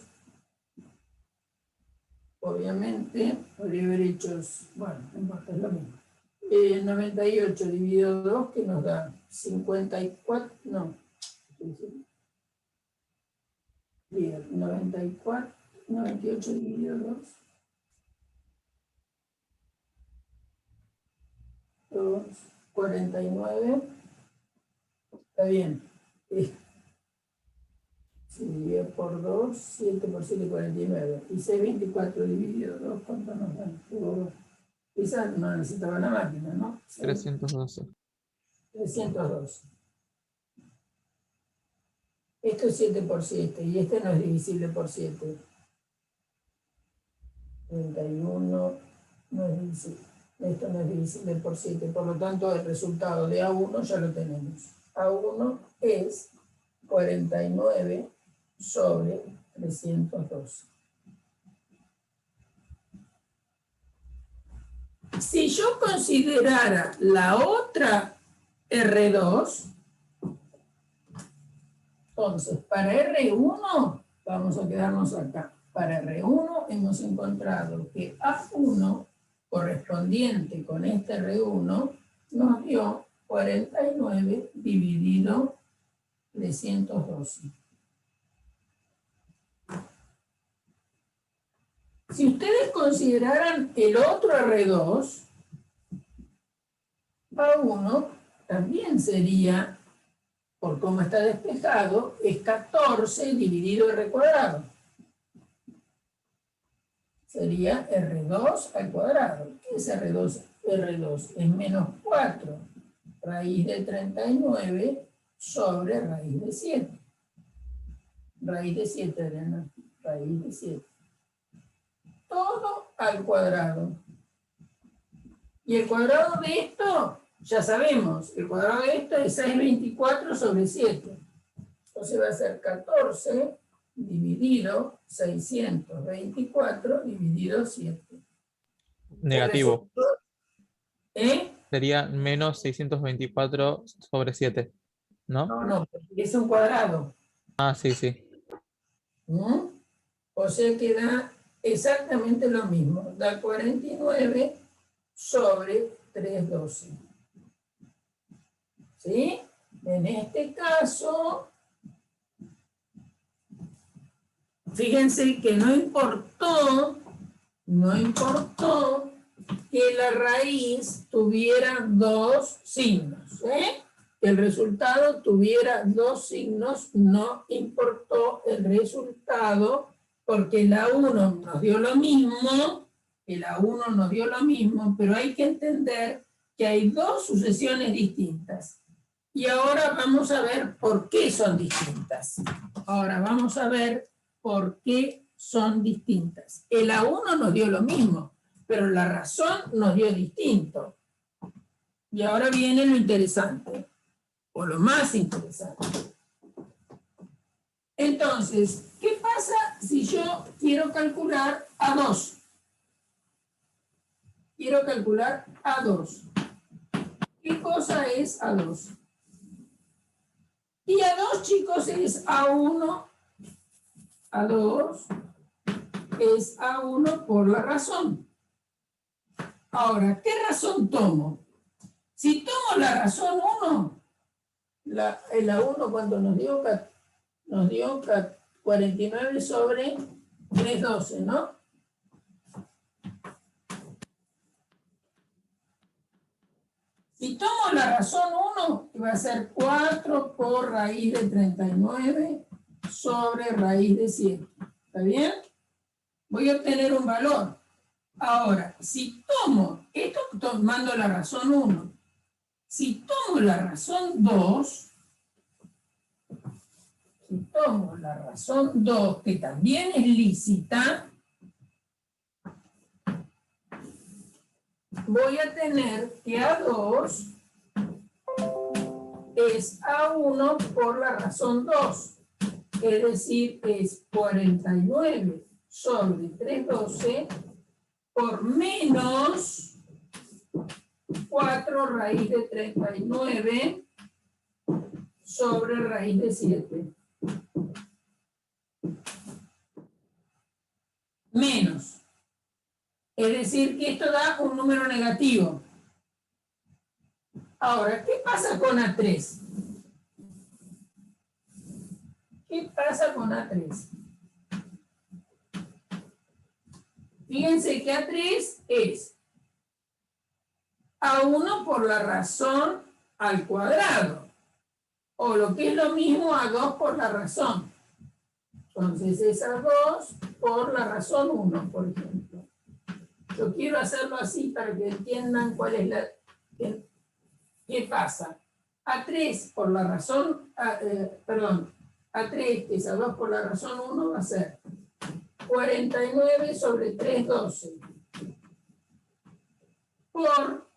Obviamente, podría haber hecho, bueno, no importa, es lo mismo. 98 dividido 2, que nos da 54, no, bien, 98 dividido 2. 2, 49. Está bien. Se divide por 2, 7 por 7, 49. Y 624 dividido 2, ¿cuánto nos da? Esa no necesitaba la máquina, ¿no? 312. 312. Esto es 7 por 7 y este no es divisible por 7. 31 no es divisible. Esto no es divisible por 7, por lo tanto el resultado de A1 ya lo tenemos. A1 es 49 sobre 312. Si yo considerara la otra R2, entonces para R1 vamos a quedarnos acá. Para R1 hemos encontrado que A1 correspondiente con este R1 nos dio 49 dividido 312. Si ustedes consideraran el otro R2, A1 también sería, por cómo está despejado, es 14 dividido R cuadrado. Sería R2 al cuadrado. ¿Qué es R2? R2 es menos 4 raíz de 39 sobre raíz de 7. Raíz de 7, Elena. Raíz de 7. Todo al cuadrado. Y el cuadrado de esto, ya sabemos, el cuadrado de esto es 624 sobre 7. Entonces va a ser 14 dividido 624 dividido 7. Negativo. ¿Eh? Sería menos 624 sobre 7, ¿no? No, porque es un cuadrado. Ah, sí, sí. ¿Mm? O sea que da exactamente lo mismo. Da 49 sobre 312. ¿Sí? En este caso, fíjense que no importó que la raíz tuviera dos signos, ¿eh? Que el resultado tuviera dos signos, no importó el resultado, porque la 1 nos dio lo mismo, pero hay que entender que hay dos sucesiones distintas. Y ahora vamos a ver por qué son distintas. El A1 nos dio lo mismo, pero la razón nos dio distinto. Y ahora viene lo interesante, o lo más interesante. Entonces, ¿qué pasa si yo quiero calcular A2? Quiero calcular A2. ¿Qué cosa es A2? Y A2, chicos, es A1. A2 es A1 por la razón. Ahora, ¿qué razón tomo? Si tomo la razón 1, el A1 cuando nos dio 49 sobre 312, ¿no? Si tomo la razón 1, va a ser 4 por raíz de 39 sobre raíz de 7. ¿Está bien? Voy a obtener un valor. Ahora, si tomo, esto tomando la razón 1, si tomo la razón 2, que también es lícita, voy a tener que A2 es A1 por la razón 2. Es decir, es 49 sobre 312 por menos 4 raíz de 39 sobre raíz de 7. Menos. Es decir, que esto da un número negativo. Ahora, ¿qué pasa con A3? ¿Qué pasa con A3? Fíjense que A3 es A1 por la razón al cuadrado. O lo que es lo mismo, A2 por la razón. Entonces es A2 por la razón 1, por ejemplo. Yo quiero hacerlo así para que entiendan cuál es la... ¿Qué pasa? A3 por la razón... A3, que es A2 por la razón 1, va a ser 49 sobre 312. Por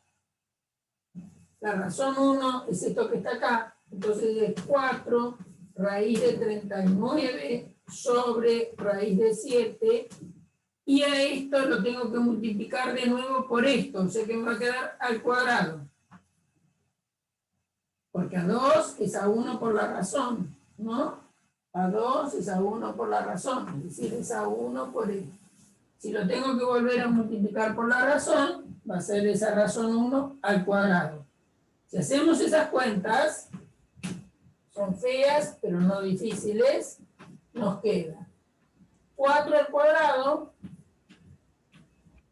la razón 1 es esto que está acá. Entonces es 4 raíz de 39 sobre raíz de 7, y a esto lo tengo que multiplicar de nuevo por esto, o sea que me va a quedar al cuadrado. Porque A2 es A1 por la razón, ¿no? A2 es A1 por la razón, es decir, es A1 por esto. Si lo tengo que volver a multiplicar por la razón, va a ser esa razón 1 al cuadrado. Si hacemos esas cuentas, son feas, pero no difíciles, nos queda 4 al cuadrado,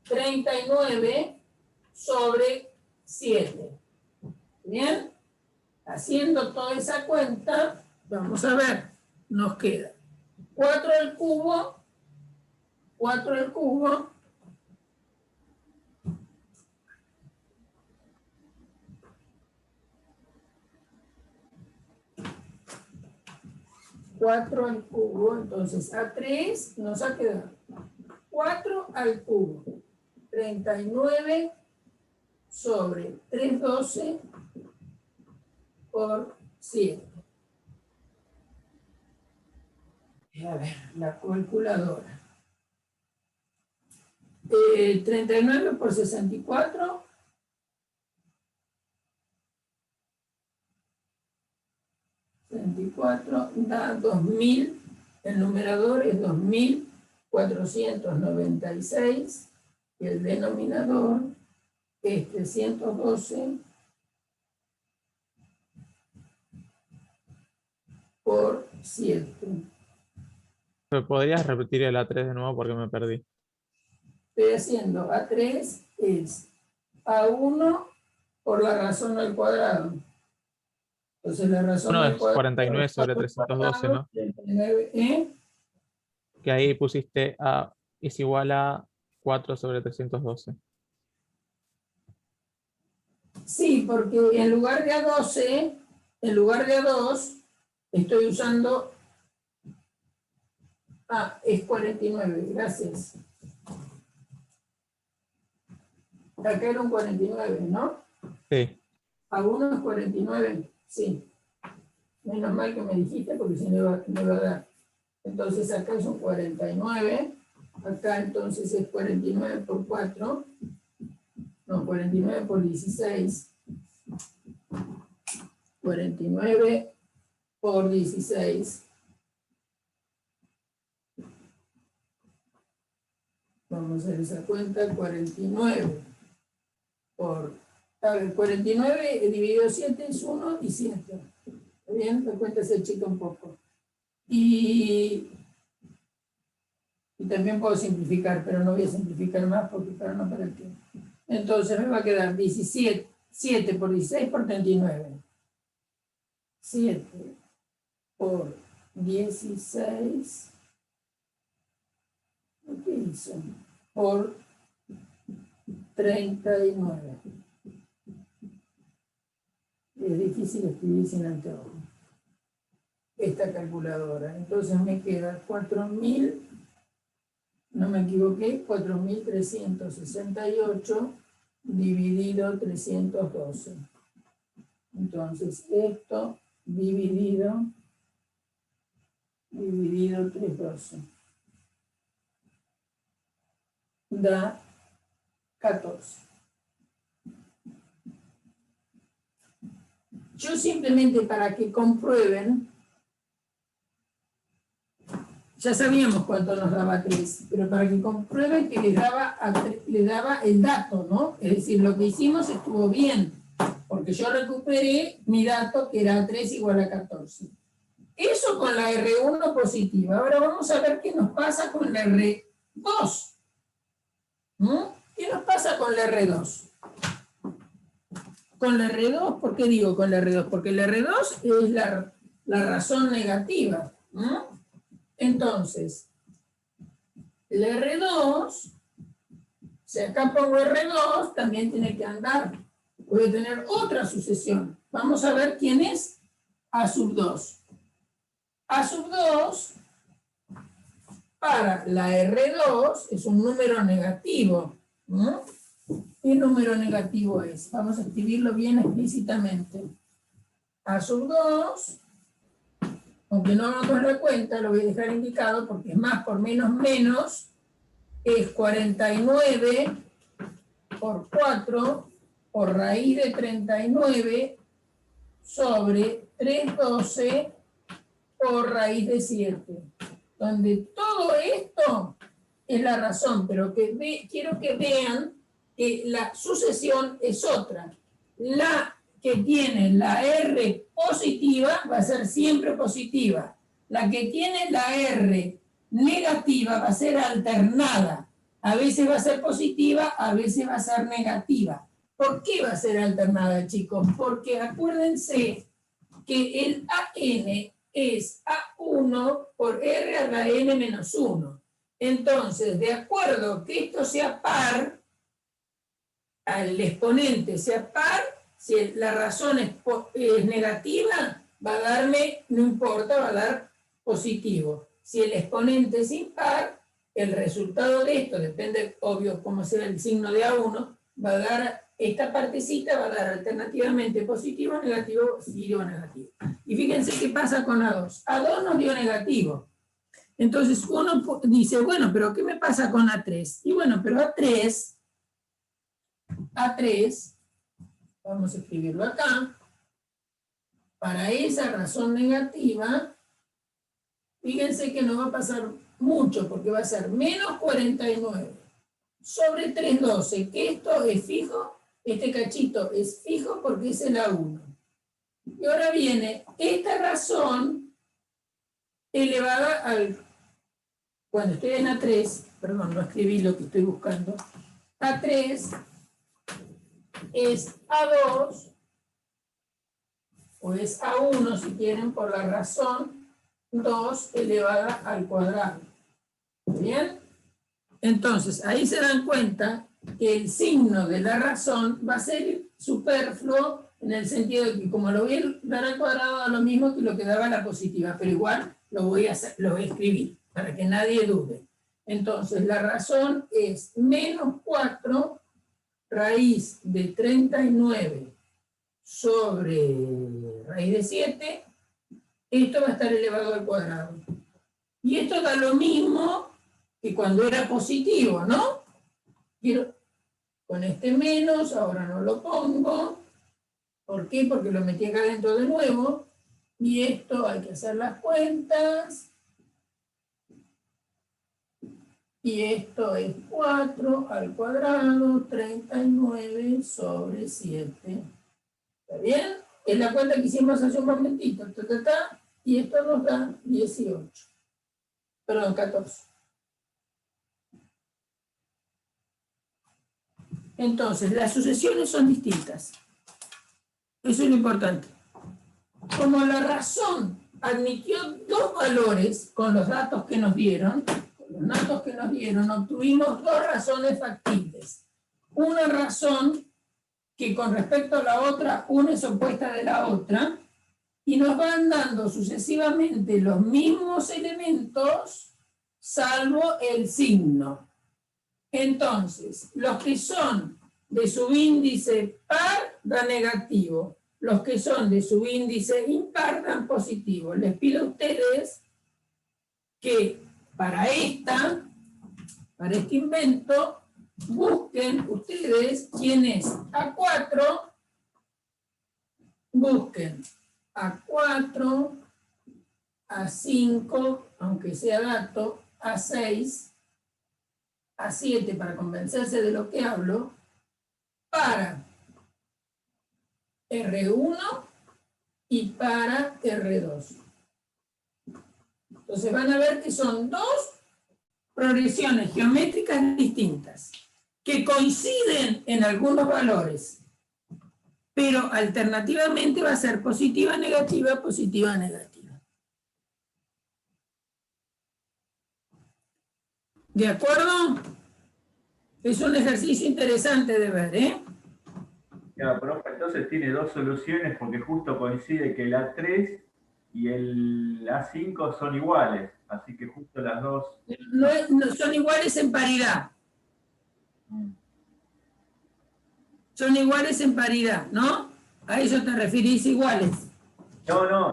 39 sobre 7. ¿Bien? Haciendo toda esa cuenta, vamos a ver, nos queda 4 al cubo, 4 al cubo, entonces A3 nos ha quedado 4 al cubo, 39 sobre 312 por 7. A ver, la calculadora. 39 por 64. 64 da 2000, el numerador es 2496 y el denominador es 312 por 7. ¿Me podrías repetir el A3 de nuevo porque me perdí? Estoy haciendo A3 es A1 por la razón al cuadrado. Entonces la razón Uno al es cuadrado 49 sobre 312, ¿no? 39, Que ahí pusiste A es igual a 4 sobre 312. Sí, porque en lugar de A12, en lugar de A2, estoy usando... es 49, gracias. Acá era un 49, ¿no? Sí. A1 es 49, sí. Menos mal que me dijiste porque si no me va a dar. Entonces acá es un 49. Acá entonces es 49 por 4. No, 49 por 16. 49 por 16. Vamos a hacer esa cuenta. 49 por... A ver, 49 dividido 7 es 1 y 7. ¿Está bien? La cuenta se achica un poco. Y también puedo simplificar, pero no voy a simplificar más porque para no perder tiempo. Entonces me va a quedar 17, 7 por 16 por 39. 7 por 16. ¿Qué hizo? Por 39. Es difícil escribir sin anteojos. Esta calculadora. Entonces me queda 4.000, no me equivoqué, 4.368 dividido 312. Entonces esto dividido 312 da 14. Yo simplemente para que comprueben, ya sabíamos cuánto nos daba 3, pero para que comprueben que le daba el dato, ¿no? Es decir, lo que hicimos estuvo bien, porque yo recuperé mi dato que era 3 igual a 14. Eso con la R1 positiva. Ahora vamos a ver qué nos pasa con la R2. ¿Qué nos pasa con la R2? con la R2, ¿por qué digo con la R2? Porque la R2 es la razón negativa, ¿no? Entonces, la R2, si acá pongo R2, también tiene que andar. Voy a tener otra sucesión. Vamos a ver quién es A sub 2. A sub 2 para la R2 es un número negativo, ¿no? ¿Qué número negativo es? Vamos a escribirlo bien explícitamente. A sub 2, aunque no nos la cuenta, lo voy a dejar indicado porque es más por menos menos, es 49 por 4 por raíz de 39 sobre 312 por raíz de 7. Donde todo esto es la razón, pero quiero que vean que la sucesión es otra. La que tiene la R positiva va a ser siempre positiva. La que tiene la R negativa va a ser alternada. A veces va a ser positiva, a veces va a ser negativa. ¿Por qué va a ser alternada, chicos? Porque acuérdense que el AN es A1 por R a la N menos 1. Entonces, de acuerdo que esto sea par, al exponente sea par, si la razón es negativa, va a darme, no importa, va a dar positivo. Si el exponente es impar, el resultado de esto, depende, obvio, cómo sea el signo de A1, va a dar, esta partecita va a dar alternativamente positivo, negativo, positivo, negativo. Y fíjense qué pasa con A2. A2 nos dio negativo. Entonces uno dice, bueno, pero ¿qué me pasa con A3? Y bueno, pero A3, vamos a escribirlo acá, para esa razón negativa, fíjense que no va a pasar mucho, porque va a ser menos 49 sobre 312, que esto es fijo, este cachito es fijo porque es el A1. Y ahora viene esta razón elevada al, cuando estoy en A3, perdón, no escribí lo que estoy buscando, A3 es A2, o es A1 si quieren, por la razón 2 elevada al cuadrado. ¿Bien? Entonces, ahí se dan cuenta que el signo de la razón va a ser superfluo en el sentido de que como lo voy a dar al cuadrado da lo mismo que lo que daba la positiva, pero igual lo voy a escribir para que nadie dude. Entonces, la razón es menos 4 raíz de 39 sobre raíz de 7, esto va a estar elevado al cuadrado. Y esto da lo mismo que cuando era positivo, ¿no? Quiero, con este menos, ahora no lo pongo. ¿Por qué? Porque lo metí acá adentro de nuevo. Y esto hay que hacer las cuentas. Y esto es 4 al cuadrado, 39 sobre 7. ¿Está bien? Es la cuenta que hicimos hace un momentito. Y esto nos da 18. Perdón, 14. Entonces, las sucesiones son distintas. Eso es lo importante. Como la razón admitió dos valores con los datos que nos dieron, obtuvimos dos razones factibles. Una razón que con respecto a la otra, una es opuesta de la otra, y nos van dando sucesivamente los mismos elementos, salvo el signo. Entonces, los que son de subíndice par dan negativo, los que son de subíndice impar dan positivo. Les pido a ustedes que para este invento, busquen ustedes quién es A4, busquen A4, A5, aunque sea dato, A6, A7 para convencerse de lo que hablo, para R1 y para R2. Entonces van a ver que son dos progresiones geométricas distintas, que coinciden en algunos valores, pero alternativamente va a ser positiva, negativa, positiva, negativa. ¿De acuerdo? Es un ejercicio interesante de ver, ¿eh? Claro, profe, entonces tiene dos soluciones porque justo coincide que el A3 y el A5 son iguales, así que justo las dos... No son iguales en paridad. Son iguales en paridad, ¿no? A eso te referís, iguales. No,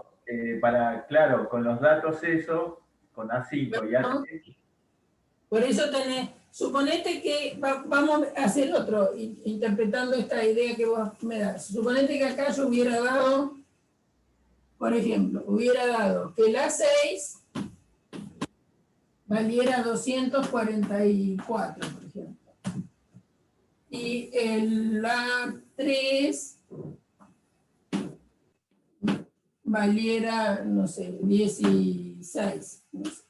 claro, con los datos eso, con A5 y A3. Por eso tenés, suponete que, vamos a hacer otro, interpretando esta idea que vos me das. Suponete que acá yo hubiera dado, por ejemplo, hubiera dado que el A6 valiera 244, por ejemplo. Y el A3 valiera, no sé, 16, no sé.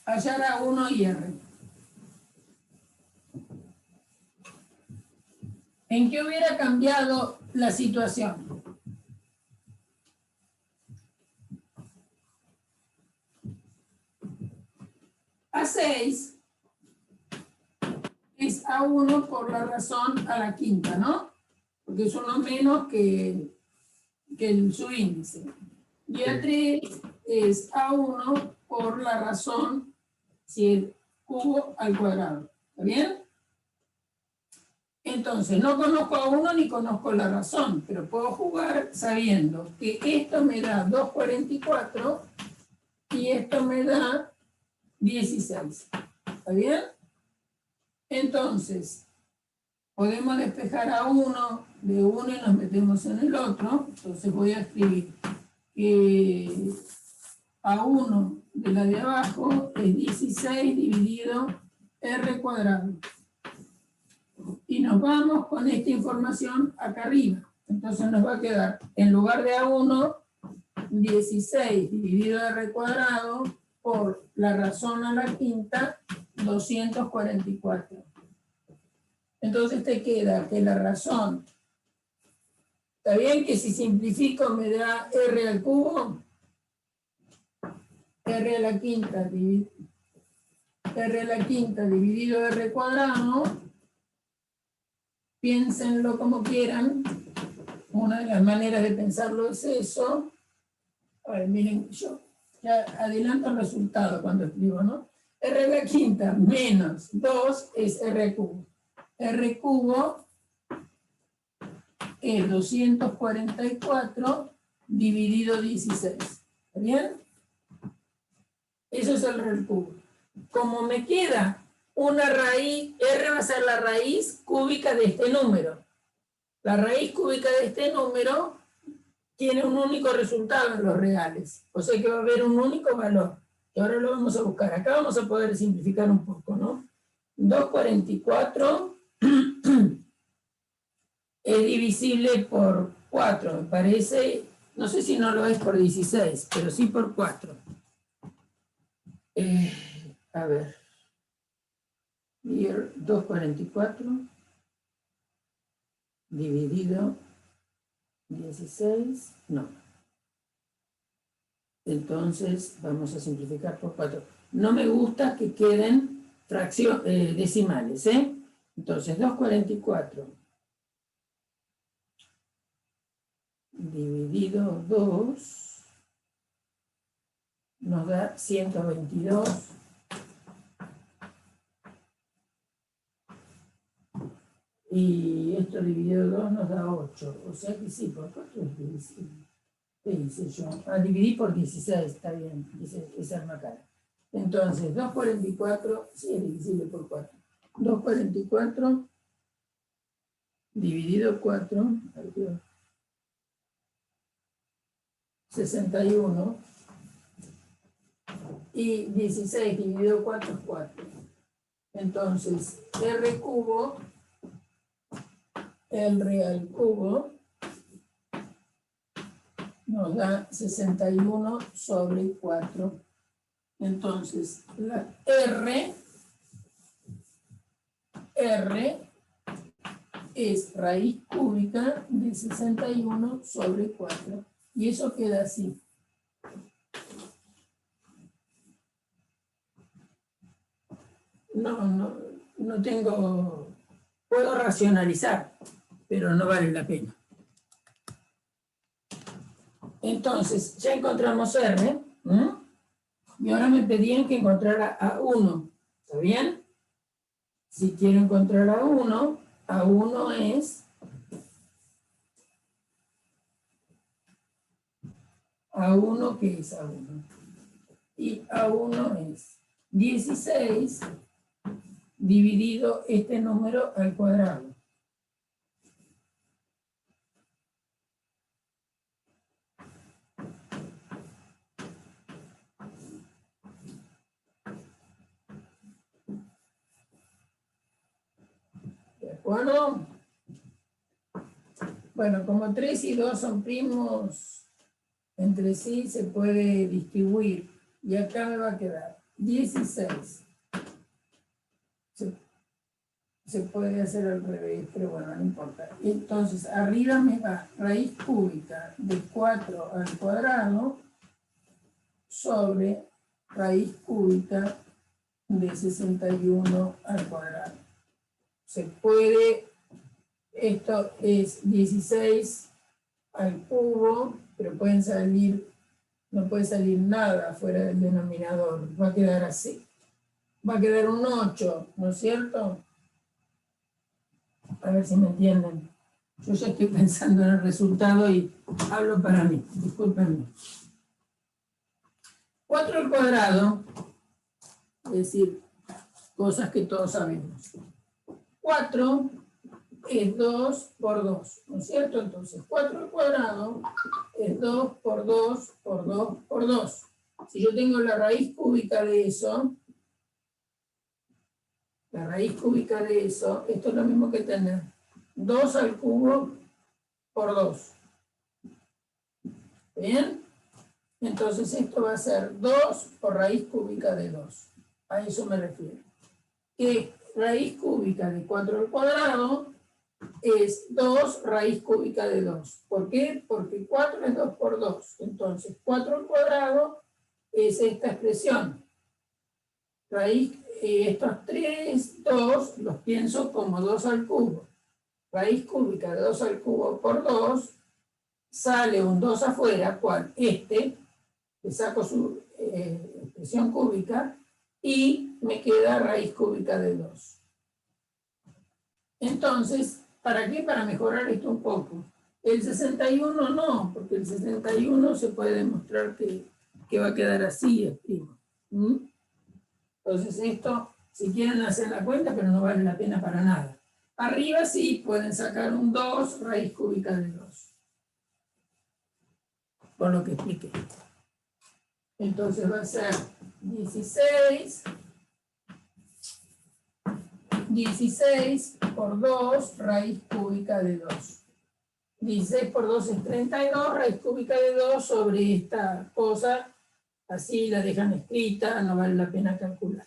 Hallar a 1 y R. ¿En qué hubiera cambiado la situación? A6 es A1 por la razón a la quinta, ¿no? Porque es uno menos que el subíndice. Y A3 es A1 por la razón si el cubo al cuadrado. ¿Está bien? Entonces, no conozco a 1 ni conozco la razón, pero puedo jugar sabiendo que esto me da 244 y esto me da 16. ¿Está bien? Entonces, podemos despejar a 1 de uno y nos metemos en el otro. Entonces voy a escribir que A1 de la de abajo es 16 dividido R cuadrado. Y nos vamos con esta información acá arriba. Entonces nos va a quedar, en lugar de A1, 16 dividido R cuadrado por la razón a la quinta, 244. Entonces te queda que la razón, ¿está bien que si simplifico me da R al cubo? R a la quinta dividido R cuadrado, piénsenlo como quieran, una de las maneras de pensarlo es eso. A ver, miren, yo ya adelanto el resultado cuando escribo, ¿no? R a la quinta menos 2 es R cubo. R cubo es 244 dividido 16. ¿Está bien? Eso es el R cubo. Como me queda una raíz, R va a ser la raíz cúbica de este número. La raíz cúbica de este número tiene un único resultado en los reales. O sea que va a haber un único valor. Y ahora lo vamos a buscar. Acá vamos a poder simplificar un poco, ¿no? 244 es divisible por 4, me parece. No sé si no lo es por 16, pero sí por 4. A ver. 244 dividido 16, no. Entonces vamos a simplificar por 4. No me gusta que queden decimales, ¿eh? Entonces 244 dividido 2 nos da 122. Y esto dividido 2 nos da 8. O sea que sí, por 4 es divisible. ¿Qué hice yo? Dividí por 16, está bien. Dice esa es cara. Entonces, 244, sí es divisible por 4. 244 dividido 4, 61. Y 16 dividido 4 es 4. Entonces, R cubo, R al cubo, nos da 61 sobre 4. Entonces, la R es raíz cúbica de 61 sobre 4. Y eso queda así. No tengo... Puedo racionalizar, pero no vale la pena. Entonces, ya encontramos R, y ahora me pedían que encontrara A1. ¿Está bien? Si quiero encontrar A1 es... A1, ¿qué es A1? Y A1 es 16 dividido este número al cuadrado. ¿De acuerdo? Bueno, como 3 y 2 son primos entre sí, se puede distribuir. Y acá me va a quedar 16. Se puede hacer al revés, pero bueno, no importa. Entonces, arriba me va raíz cúbica de 4 al cuadrado sobre raíz cúbica de 61 al cuadrado. Se puede, esto es 16 al cubo, pero pueden salir, no puede salir nada fuera del denominador. Va a quedar así. Va a quedar un 8, ¿no es cierto? A ver si me entienden. Yo ya estoy pensando en el resultado y hablo para mí. Discúlpenme. 4 al cuadrado, es decir, cosas que todos sabemos. 4 es 2 por 2, ¿no es cierto? Entonces, 4 al cuadrado es 2 por 2 por 2 por 2. Si yo tengo la raíz cúbica de eso, la raíz cúbica de eso, esto es lo mismo que tener 2 al cubo por 2. ¿Bien? Entonces esto va a ser 2 por raíz cúbica de 2. A eso me refiero. Que raíz cúbica de 4 al cuadrado es 2 raíz cúbica de 2. ¿Por qué? Porque 4 es 2 por 2. Entonces 4 al cuadrado es esta expresión. Raíz, estos 3, 2, los pienso como 2 al cubo. Raíz cúbica de 2 al cubo por 2, sale un 2 afuera, ¿cuál? Este, le saco su expresión cúbica, y me queda raíz cúbica de 2. Entonces, ¿para qué? Para mejorar esto un poco. El 61 no, porque el 61 se puede demostrar que va a quedar así, es primo. Entonces esto, si quieren hacer la cuenta, pero no vale la pena para nada. Arriba sí pueden sacar un 2 raíz cúbica de 2. Por lo que expliqué. Entonces va a ser 16 por 2 raíz cúbica de 2. 16 por 2 es 32, raíz cúbica de 2 sobre esta cosa. Así la dejan escrita, no vale la pena calcular.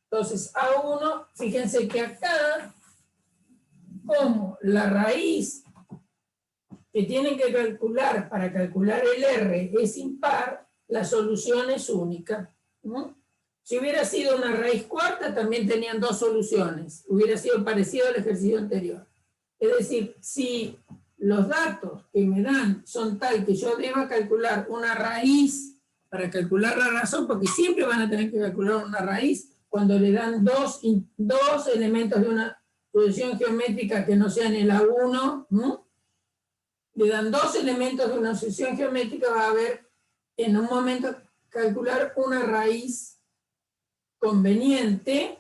Entonces, A1, fíjense que acá, como la raíz que tienen que calcular para calcular el R es impar, la solución es única. Si hubiera sido una raíz cuarta, también tenían 2 soluciones. Hubiera sido parecido al ejercicio anterior. Es decir, si los datos que me dan son tal que yo deba calcular una raíz para calcular la razón, porque siempre van a tener que calcular una raíz cuando le dan dos elementos de una sucesión geométrica que no sean el A1, le dan 2 elementos de una sucesión geométrica, va a haber en un momento calcular una raíz conveniente,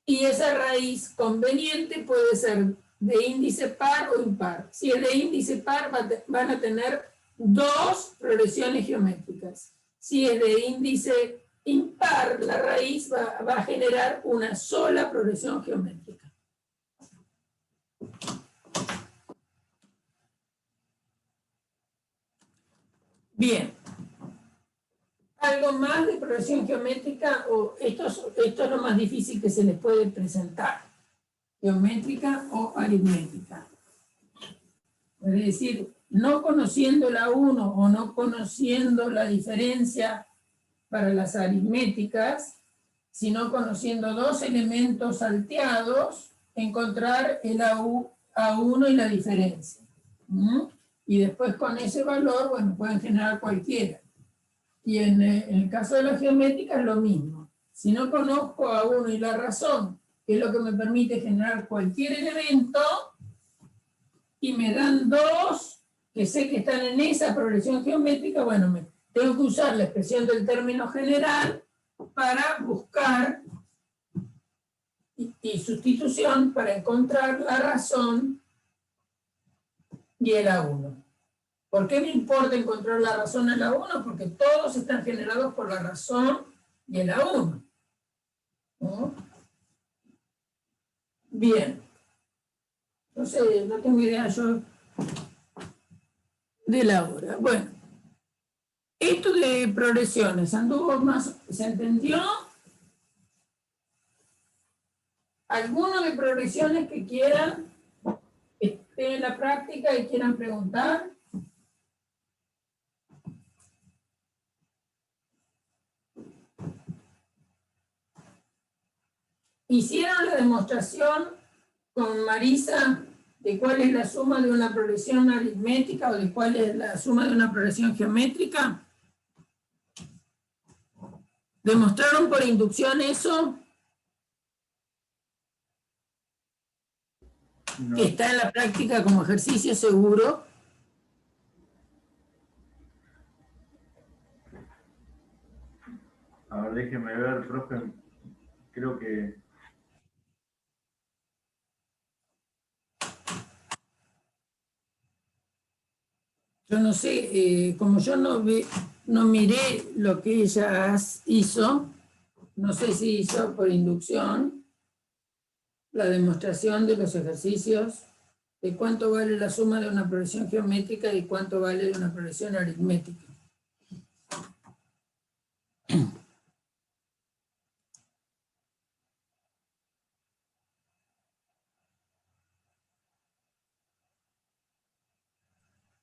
y esa raíz conveniente puede ser de índice par o impar. Si es de índice par, van a tener 2 progresiones geométricas. Si es de índice impar, la raíz va a generar una sola progresión geométrica. Bien. ¿Algo más de progresión geométrica? O esto es lo más difícil que se les puede presentar. geométrica o aritmética. Es decir, no conociendo la 1 o no conociendo la diferencia para las aritméticas, sino conociendo dos elementos salteados, encontrar el A1 y la diferencia. Y después con ese valor, bueno, pueden generar cualquiera. Y en el caso de la geométrica es lo mismo. Si no conozco A1 y la razón, que es lo que me permite generar cualquier elemento, y me dan dos que sé que están en esa progresión geométrica, bueno, tengo que usar la expresión del término general para buscar y sustitución para encontrar la razón y el A1. ¿Por qué me importa encontrar la razón y el A1? Porque todos están generados por la razón y el A1. ¿No? Bien. Entonces, no tengo idea yo de la hora. Bueno, esto de progresiones, ¿anduvo más? ¿Se entendió? ¿Alguno de progresiones que quieran estén en la práctica y quieran preguntar? ¿Hicieron la demostración con Marisa de cuál es la suma de una progresión aritmética o de cuál es la suma de una progresión geométrica? ¿Demostraron por inducción eso? No. Que está en la práctica como ejercicio seguro. A ver, déjeme ver, profe. Creo que... Yo no sé, como yo no miré lo que ella hizo, no sé si hizo por inducción la demostración de los ejercicios de cuánto vale la suma de una progresión geométrica y cuánto vale de una progresión aritmética.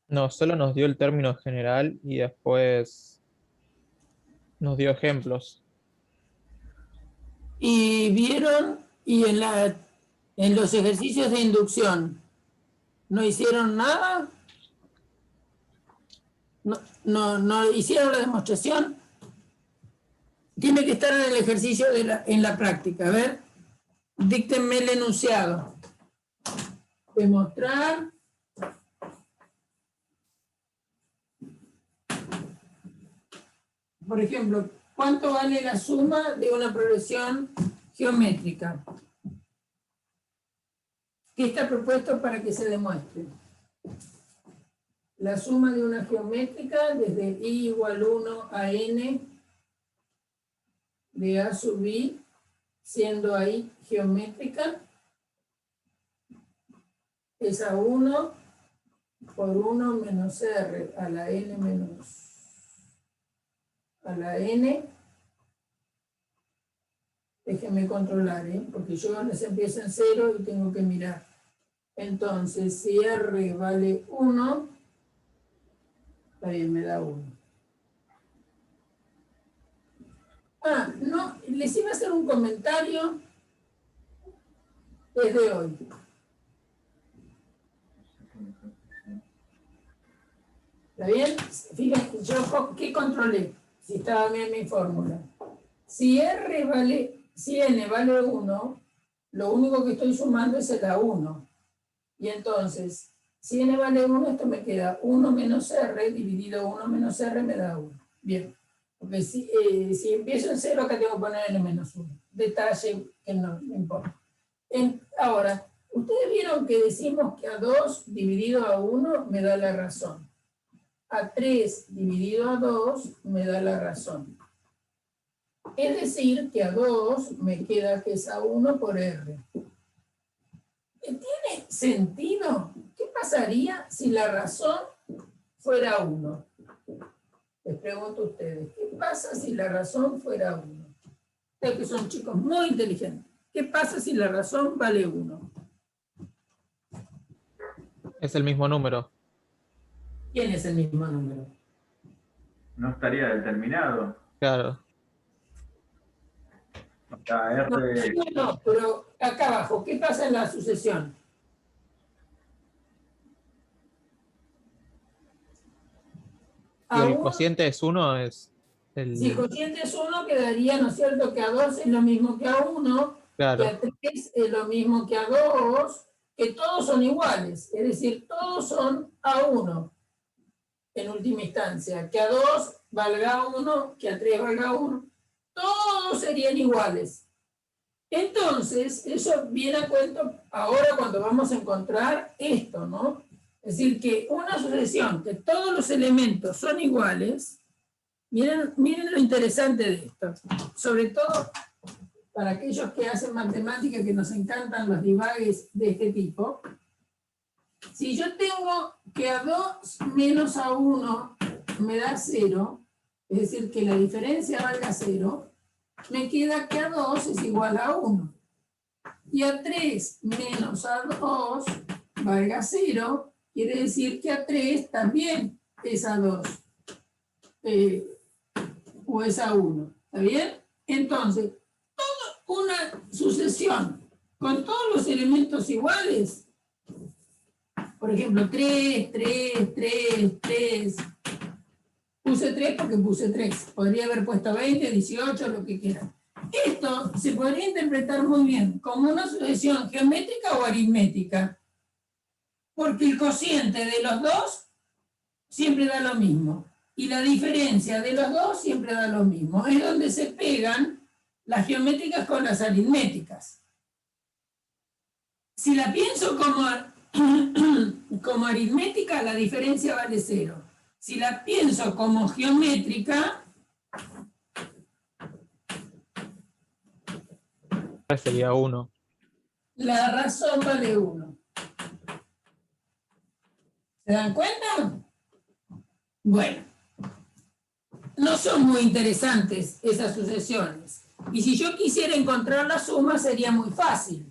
No, solo nos dio el término general y después nos dio ejemplos. Y vieron, y en los ejercicios de inducción, ¿no hicieron nada? No hicieron la demostración. Tiene que estar en el ejercicio en la práctica. A ver, díctenme el enunciado. Demostrar. Por ejemplo, ¿cuánto vale la suma de una progresión geométrica? ¿Qué está propuesto para que se demuestre? La suma de una geométrica desde i igual 1 a n de a sub i, siendo ahí geométrica, es a 1 por 1 menos r a la n menos a la n. Déjenme controlar, porque yo les empiezo en 0 y tengo que mirar. Entonces, si r vale 1, está bien, me da 1. Ah, no, les iba a hacer un comentario desde hoy. ¿Está bien? Fíjense, yo ¿qué controlé? Si estaba bien mi fórmula. Si n vale 1, lo único que estoy sumando es el A1. Y entonces, si n vale 1, esto me queda 1 menos r, dividido 1 menos r me da 1. Bien. Porque si empiezo en 0, acá tengo que poner n menos 1. Detalle que no importa. Ahora, ustedes vieron que decimos que A2 dividido a 1 me da la razón. A3 dividido a 2 me da la razón. Es decir, que A2 me queda que es A1 por R. ¿Tiene sentido? ¿Qué pasaría si la razón fuera 1? Les pregunto a ustedes, ¿qué pasa si la razón fuera 1? Ustedes que son chicos muy inteligentes. ¿Qué pasa si la razón vale 1? Es el mismo número. ¿Quién es el mismo número? No estaría determinado. Claro. O sea, R, No, pero acá abajo, ¿qué pasa en la sucesión? Y el A1, cociente es 1, es si el el... cociente es 1, quedaría, ¿no es cierto?, que A2 es lo mismo que A1, que Claro, A3 es lo mismo que A2, que todos son iguales, es decir, todos son A1 en última instancia, que A2 valga 1, que A3 valga 1, todos serían iguales. Entonces, eso viene a cuento ahora cuando vamos a encontrar esto, ¿no? Es decir, que una sucesión que todos los elementos son iguales, miren lo interesante de esto, sobre todo para aquellos que hacen matemática, que nos encantan los divagues de este tipo. Si yo tengo que A2 menos A1 me da 0, es decir, que la diferencia valga 0, me queda que A2 es igual a 1. Y A3 menos A2 valga 0, quiere decir que A3 también es A2. O es A1. ¿Está bien? Entonces, toda una sucesión con todos los elementos iguales, por ejemplo, 3, 3, 3, 3. Puse 3 porque puse 3. Podría haber puesto 20, 18, lo que quieran. Esto se podría interpretar muy bien como una sucesión geométrica o aritmética, porque el cociente de los dos siempre da lo mismo, y la diferencia de los dos siempre da lo mismo. Es donde se pegan las geométricas con las aritméticas. Si la pienso como aritmética, la diferencia vale 0. Si la pienso como geométrica, sería 1. la razón vale 1. ¿Se dan cuenta? Bueno, no son muy interesantes esas sucesiones. Y si yo quisiera encontrar la suma, sería muy fácil.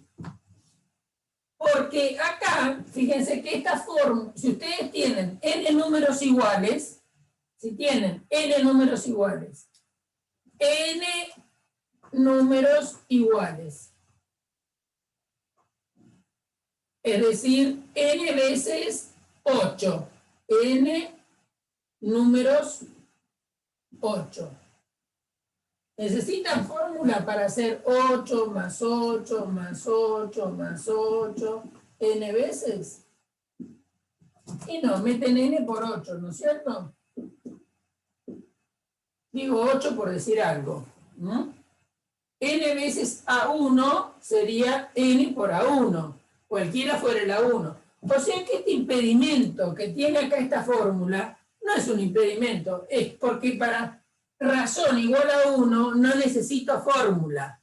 Porque acá, fíjense que esta forma, si ustedes tienen n números iguales, si tienen n números iguales, n números iguales, es decir, n veces 8, n números 8. ¿Necesitan fórmula para hacer 8 más 8 más 8 más 8 n veces? Y no, meten n por 8, ¿no es cierto? Digo 8 por decir algo, ¿no? N veces A1 sería n por A1, cualquiera fuera el A1. O sea que este impedimento que tiene acá esta fórmula no es un impedimento, es porque para razón igual a 1 no necesito fórmula.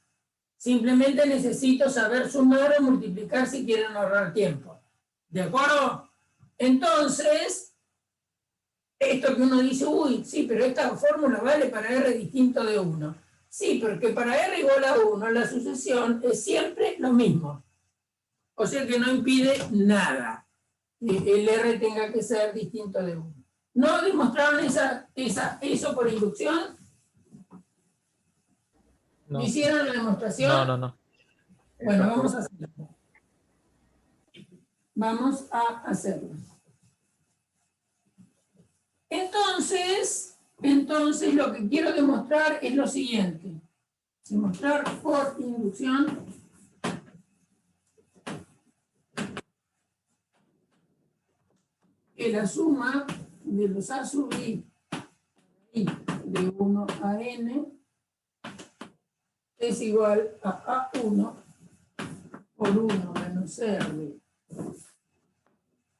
Simplemente necesito saber sumar o multiplicar si quieren ahorrar tiempo. ¿De acuerdo? Entonces, esto que uno dice, uy, sí, pero esta fórmula vale para R distinto de 1. Sí, porque para R igual a 1 la sucesión es siempre lo mismo. O sea que no impide nada que el R tenga que ser distinto de 1. ¿No demostraron eso por inducción? No. ¿No hicieron la demostración? No. Bueno, vamos a hacerlo. Vamos a hacerlo. Entonces lo que quiero demostrar es lo siguiente. Demostrar por inducción que la suma de los A sub I de 1 a n es igual a A1 por 1 menos R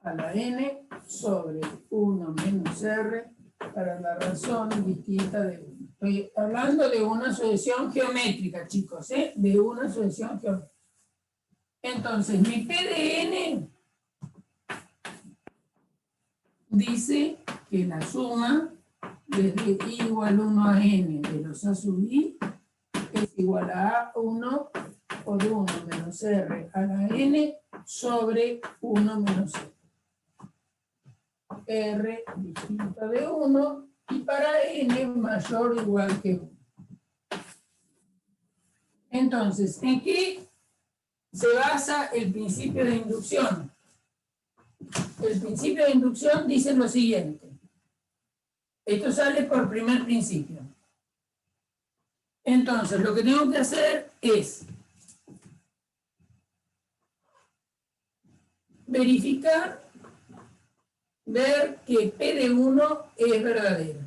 a la n sobre 1 menos R para la razón distinta de 1. Estoy hablando de una sucesión geométrica, chicos, ¿eh? De una sucesión geométrica. Entonces, mi P de n dice que la suma desde I igual 1 a n de los A sub I es igual a A1 por 1 menos R a la N sobre 1 menos R distinto de 1 y para N mayor o igual que 1. Entonces, ¿en qué se basa el principio de inducción? El principio de inducción dice lo siguiente. Esto sale por primer principio. Entonces, lo que tengo que hacer es verificar, ver que P de 1 es verdadero.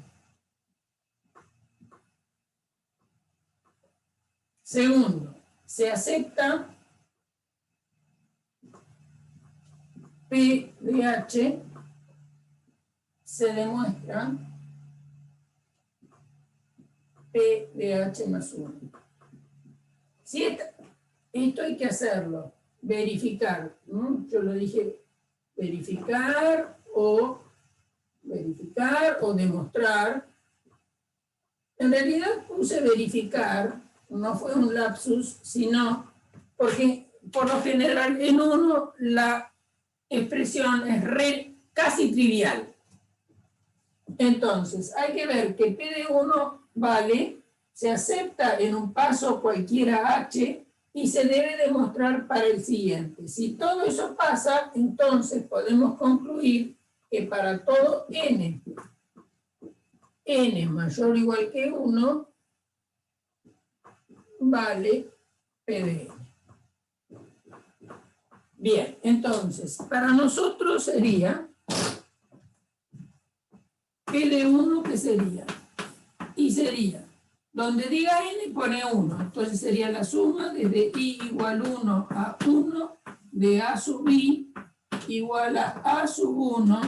Segundo, se acepta P de H, se demuestra P de H más 1. Si esto hay que hacerlo, verificar, ¿no? Yo lo dije, verificar o demostrar. En realidad puse verificar, no fue un lapsus, sino porque por lo general en uno la expresión es casi trivial. Entonces, hay que ver que P de 1 vale, se acepta en un paso cualquiera H y se debe demostrar para el siguiente. Si todo eso pasa, entonces podemos concluir que para todo N mayor o igual que 1, vale P de N. Bien, entonces, para nosotros sería P de 1, ¿qué sería? Y sería, donde diga N pone 1, entonces sería la suma desde I igual 1 a 1 de A sub I igual a A sub 1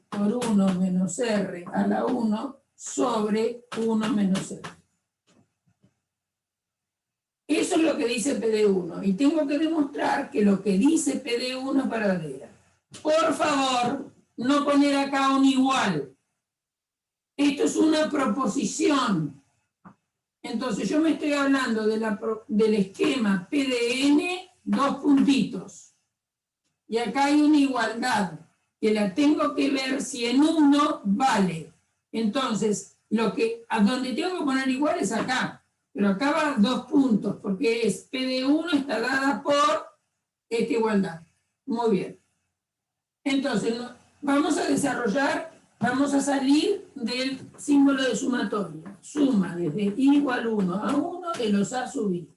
por 1 menos R a la 1 sobre 1 menos R. Eso es lo que dice P de 1 y tengo que demostrar que lo que dice P de 1 es verdadera. Por favor, no poner acá un igual. Esto es una proposición. Entonces yo me estoy hablando del esquema P de N, dos puntitos. Y acá hay una igualdad, que la tengo que ver si en 1 vale. Entonces, a donde tengo que poner igual es acá. Pero acá va 2 puntos, porque es P de 1 está dada por esta igualdad. Muy bien. Entonces, vamos a desarrollar, vamos a salir del símbolo de sumatoria. Suma desde I igual 1 a 1 de los A sub I.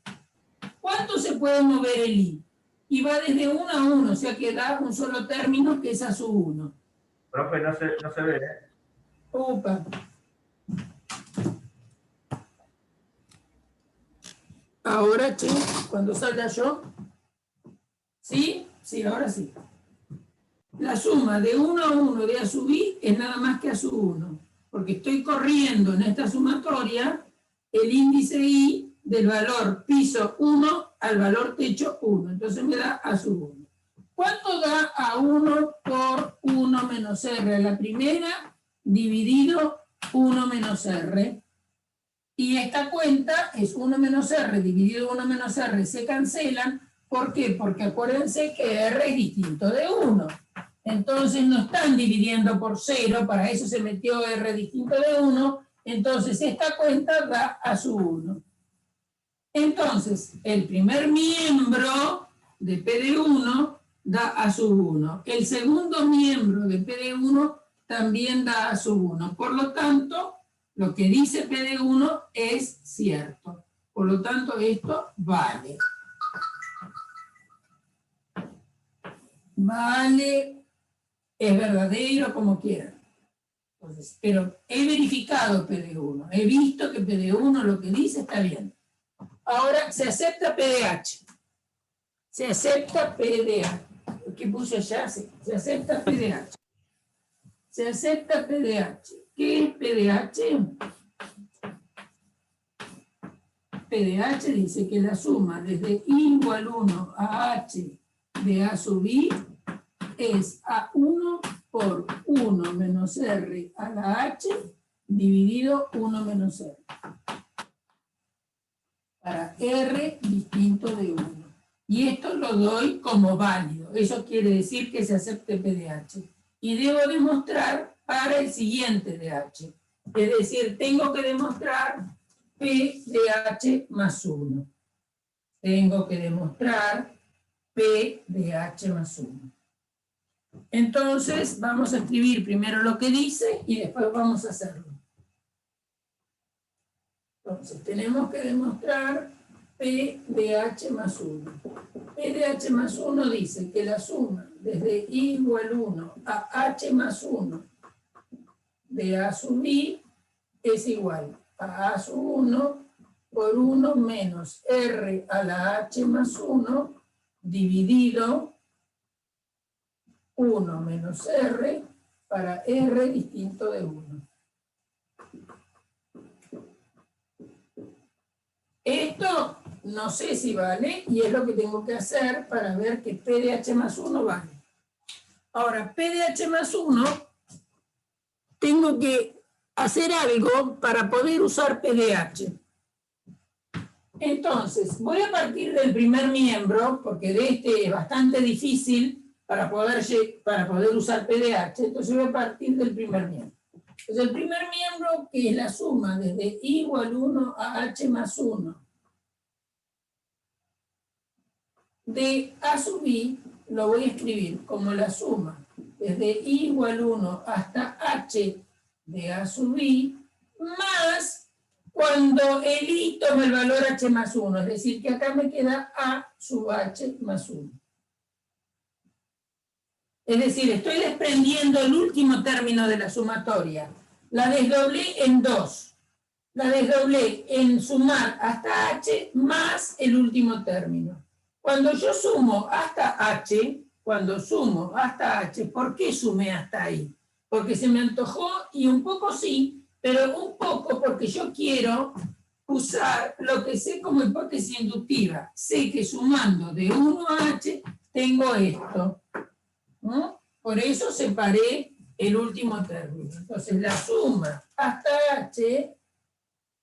¿Cuánto se puede mover el I? Y va desde 1 a 1, o sea que da un solo término que es A sub 1. Profe, no se ve, ¿eh? Opa. Ahora, che, cuando salga yo. ¿Sí? Sí, ahora sí. La suma de 1 a 1 de A sub I es nada más que A sub 1. Porque estoy corriendo en esta sumatoria el índice I del valor piso 1 al valor techo 1. Entonces me da A sub 1. ¿Cuánto da A 1 por 1 menos R a la primera dividido 1 menos R? Y esta cuenta es 1 menos R dividido 1 menos R, se cancelan. ¿Por qué? Porque acuérdense que R es distinto de 1. Entonces no están dividiendo por 0, para eso se metió R distinto de 1. Entonces esta cuenta da A sub 1. Entonces el primer miembro de P de 1 da A sub 1. El segundo miembro de P de 1 también da A sub 1. Por lo tanto, lo que dice P de 1 es cierto. Por lo tanto, esto vale. Vale, es verdadero, como quieran. Entonces, pero he verificado P de 1. He visto que P de 1 lo que dice está bien. Ahora, se acepta P de H. Se acepta P de H. ¿Qué puse allá? Se acepta P de H. Se acepta P de H. ¿Qué es P de H? P de H dice que la suma desde I igual 1 a H de A sub I es A1 por 1 menos R a la H dividido 1 menos R. para R distinto de 1. Y esto lo doy como válido. Eso quiere decir que se acepte P de H. Y debo demostrar para el siguiente de H. Es decir, tengo que demostrar P de H más 1. Tengo que demostrar P de H más 1. Entonces, vamos a escribir primero lo que dice y después vamos a hacerlo. Entonces, tenemos que demostrar P de H más 1. P de H más 1 dice que la suma desde I igual 1 a H más 1 de A sub I es igual a A sub 1 por 1 menos R a la H más 1 dividido 1 menos R para R distinto de 1. Esto no sé si vale y es lo que tengo que hacer para ver que P de H más 1 vale. Ahora, P de H más 1, tengo que hacer algo para poder usar P de H. Entonces, voy a partir del primer miembro, porque de este es bastante difícil para poder usar P de H, entonces voy a partir del primer miembro. Entonces, el primer miembro, que es la suma desde I igual 1 a H más 1 de A sub I, lo voy a escribir como la suma desde I igual 1 hasta H de A sub I, más cuando el I toma el valor H más 1, es decir, que acá me queda A sub H más 1. Es decir, estoy desprendiendo el último término de la sumatoria. La desdoblé en 2. La desdoblé en sumar hasta H más el último término. Cuando yo sumo hasta H, ¿por qué sumé hasta ahí? Porque se me antojó y un poco sí, pero un poco porque yo quiero usar lo que sé como hipótesis inductiva. Sé que sumando de 1 a H tengo esto, ¿no? Por eso separé el último término. Entonces la suma hasta H,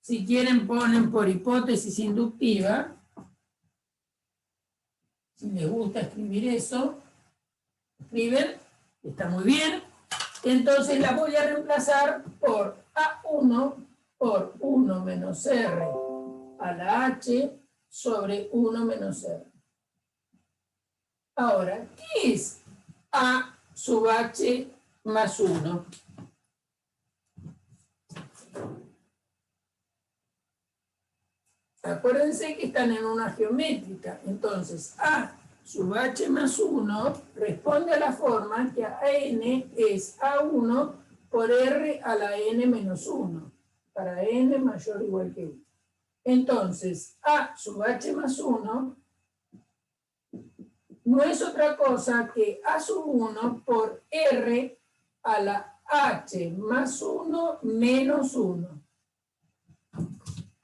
si quieren ponen por hipótesis inductiva, si les gusta escribir eso, escriben, está muy bien. Entonces la voy a reemplazar por A1 por 1 menos R a la H sobre 1 menos R. Ahora, ¿qué es A sub H más 1? Acuérdense que están en una geométrica. Entonces, A sub H más 1 responde a la forma que a n es A1 por R a la n menos 1, para n mayor o igual que 1. Entonces, A sub H más 1 no es otra cosa que A sub 1 por R a la H más 1 menos 1.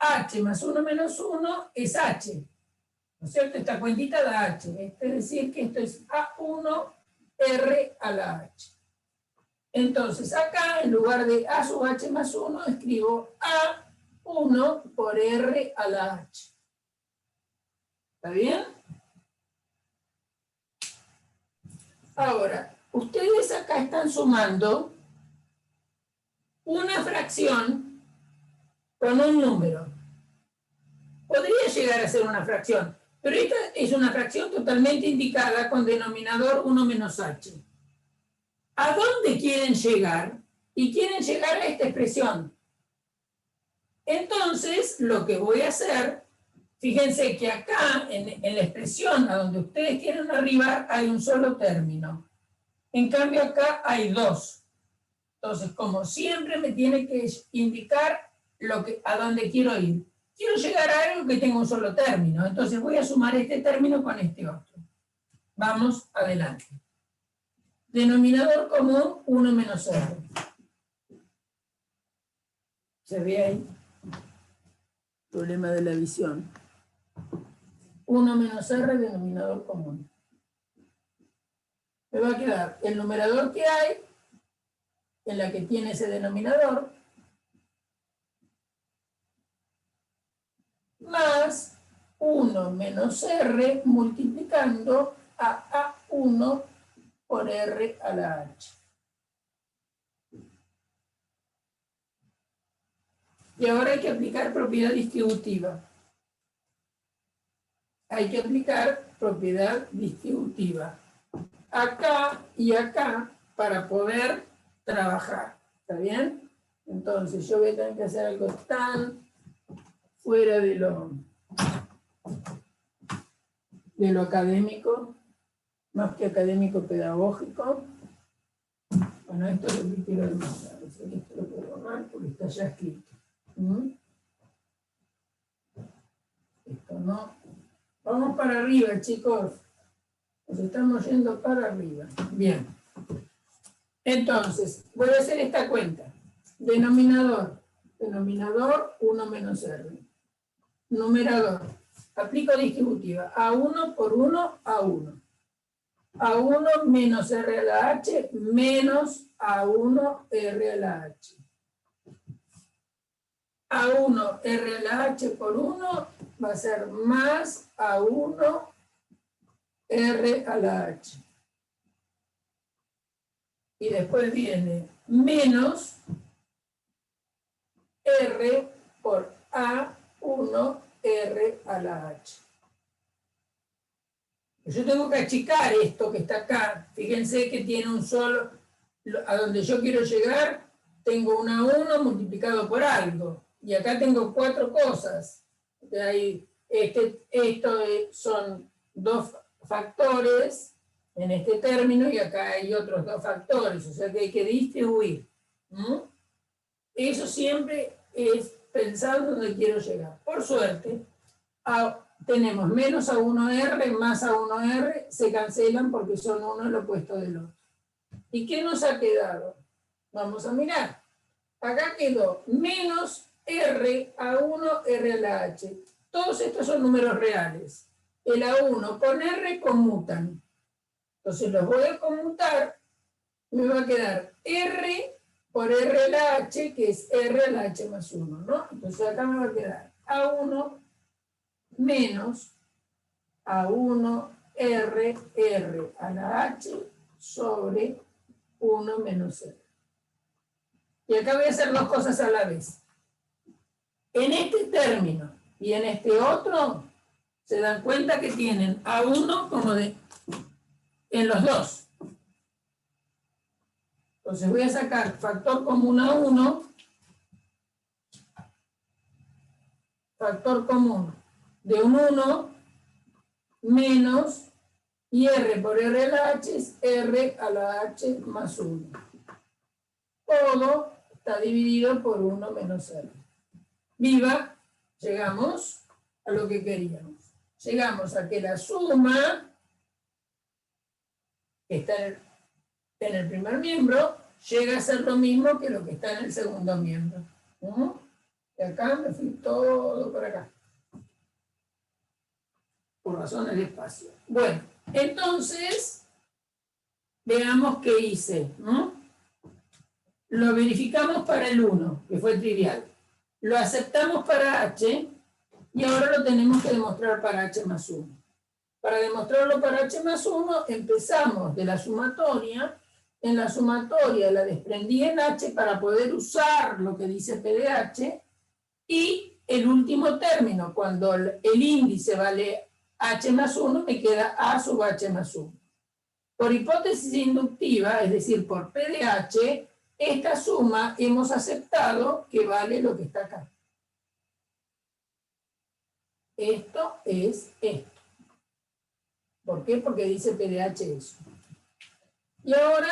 H más 1 menos 1 es H, ¿no es cierto? Esta cuentita da H, es decir que esto es A1 R a la H. Entonces acá en lugar de A sub H más 1 escribo A1 por R a la H. ¿Está bien? Ahora, ustedes acá están sumando una fracción con un número. Podría llegar a ser una fracción, pero esta es una fracción totalmente indicada con denominador 1 menos h. ¿A dónde quieren llegar? Y quieren llegar a esta expresión. Entonces, lo que voy a hacer, fíjense que acá, en la expresión a donde ustedes quieren arribar, hay un solo término. En cambio, acá hay dos. Entonces, como siempre, me tiene que indicar a dónde quiero ir. Quiero llegar a algo que tenga un solo término. Entonces, voy a sumar este término con este otro. Vamos adelante. Denominador común, 1 menos r. ¿Se ve ahí? Problema de la visión. 1 menos r, denominador común. Me va a quedar el numerador que hay, en la que tiene ese denominador, más 1 menos R multiplicando a A1 por R a la H. Y ahora hay que aplicar propiedad distributiva. Hay que aplicar propiedad distributiva. Acá y acá para poder trabajar. ¿Está bien? Entonces yo voy a tener que hacer algo tan fuera de lo académico, más que académico pedagógico. Bueno, esto es lo que quiero demostrar. Esto lo puedo borrar porque está ya escrito. Esto no. Vamos para arriba, chicos. Nos estamos yendo para arriba. Bien. Entonces, voy a hacer esta cuenta. Denominador. Denominador 1 menos R. Numerador. Aplico distributiva. A1 por 1, A1. A1 menos R a la H menos A1 R a la H. A1 R a la H por 1 va a ser más A1 R a la H. Y después viene menos R por A1 R a la H. Yo tengo que achicar esto que está acá. Fíjense que tiene un solo, a donde yo quiero llegar, tengo un A1 multiplicado por algo. Y acá tengo 4 cosas. Esto son 2 factores en este término y acá hay otros 2 factores. O sea que hay que distribuir. Eso siempre es pensar dónde quiero llegar. Por suerte, tenemos menos A1R más A1R, se cancelan porque son uno el opuesto del otro. ¿Y qué nos ha quedado? Vamos a mirar. Acá quedó menos R A1 R a la H. Todos estos son números reales. El A1 con R conmutan. Entonces los voy a conmutar. Me va a quedar R por R a la H, que es R a la H más 1, ¿no? Entonces acá me va a quedar A1 menos A1 R R a la H sobre 1 menos R. Y acá voy a hacer 2 cosas a la vez. En este término y en este otro, se dan cuenta que tienen A1 como en los dos. Entonces voy a sacar factor común A1, factor común de un 1 menos, y R por R a la H es R a la H más 1. Todo está dividido por 1 menos R. Viva, llegamos a lo que queríamos. Llegamos a que la suma, que está en el primer miembro, llega a ser lo mismo que lo que está en el segundo miembro. Y acá me fui todo por acá. Por razones de espacio. Bueno, entonces, veamos qué hice. Lo verificamos para el 1, que fue trivial. Lo aceptamos para H, y ahora lo tenemos que demostrar para H más 1. Para demostrarlo para H más 1, empezamos de la sumatoria. En la sumatoria la desprendí en H para poder usar lo que dice P de H, y el último término, cuando el índice vale H más 1, me queda A sub H más 1. Por hipótesis inductiva, es decir, por P de H, esta suma hemos aceptado que vale lo que está acá. Esto es esto. ¿Por qué? Porque dice P de H eso. Y ahora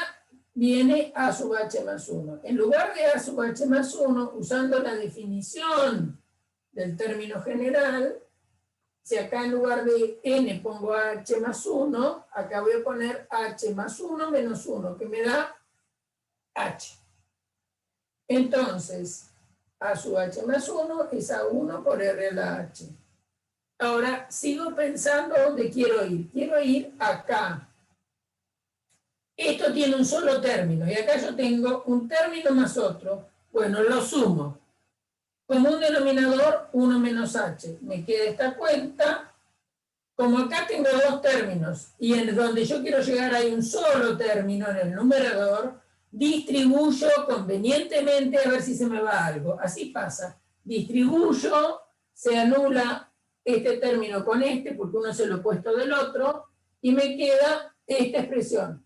viene A sub H más 1. En lugar de A sub H más 1, usando la definición del término general, si acá en lugar de n pongo H más 1, acá voy a poner H más 1 menos 1, que me da H. Entonces, A sub H más 1 es A1 por R a la H. Ahora, sigo pensando dónde quiero ir. Quiero ir acá. Esto tiene un solo término, y acá yo tengo un término más otro. Bueno, lo sumo. común denominador 1 menos h. Me queda esta cuenta. Como acá tengo dos términos y en donde yo quiero llegar hay un solo término en el numerador, distribuyo convenientemente a ver si se me va algo. Así pasa. Distribuyo, se anula este término con este porque uno es el opuesto del otro y me queda esta expresión.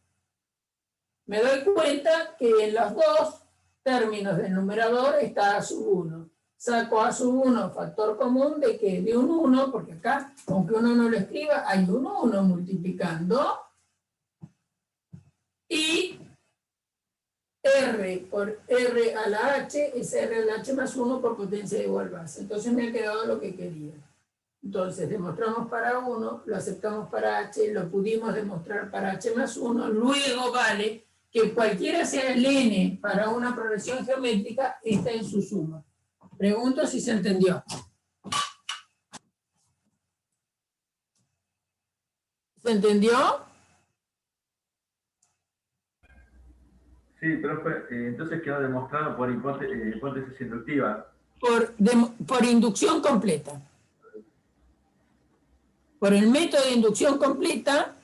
Me doy cuenta que en los dos términos del numerador está a sub 1. Saco a sub 1 factor común de que de un 1, porque acá, aunque uno no lo escriba, hay un 1 multiplicando. Y R por R a la H es R a la H más 1 por potencia de igual base. Entonces me ha quedado lo que quería. Entonces demostramos para 1, lo aceptamos para H, lo pudimos demostrar para H más 1, luego vale que cualquiera sea el N para una progresión geométrica, está en su suma. Pregunto si se entendió. ¿Se entendió? Sí, profe, entonces quedó demostrado por hipótesis inductiva. Por inducción completa. Por el método de inducción completa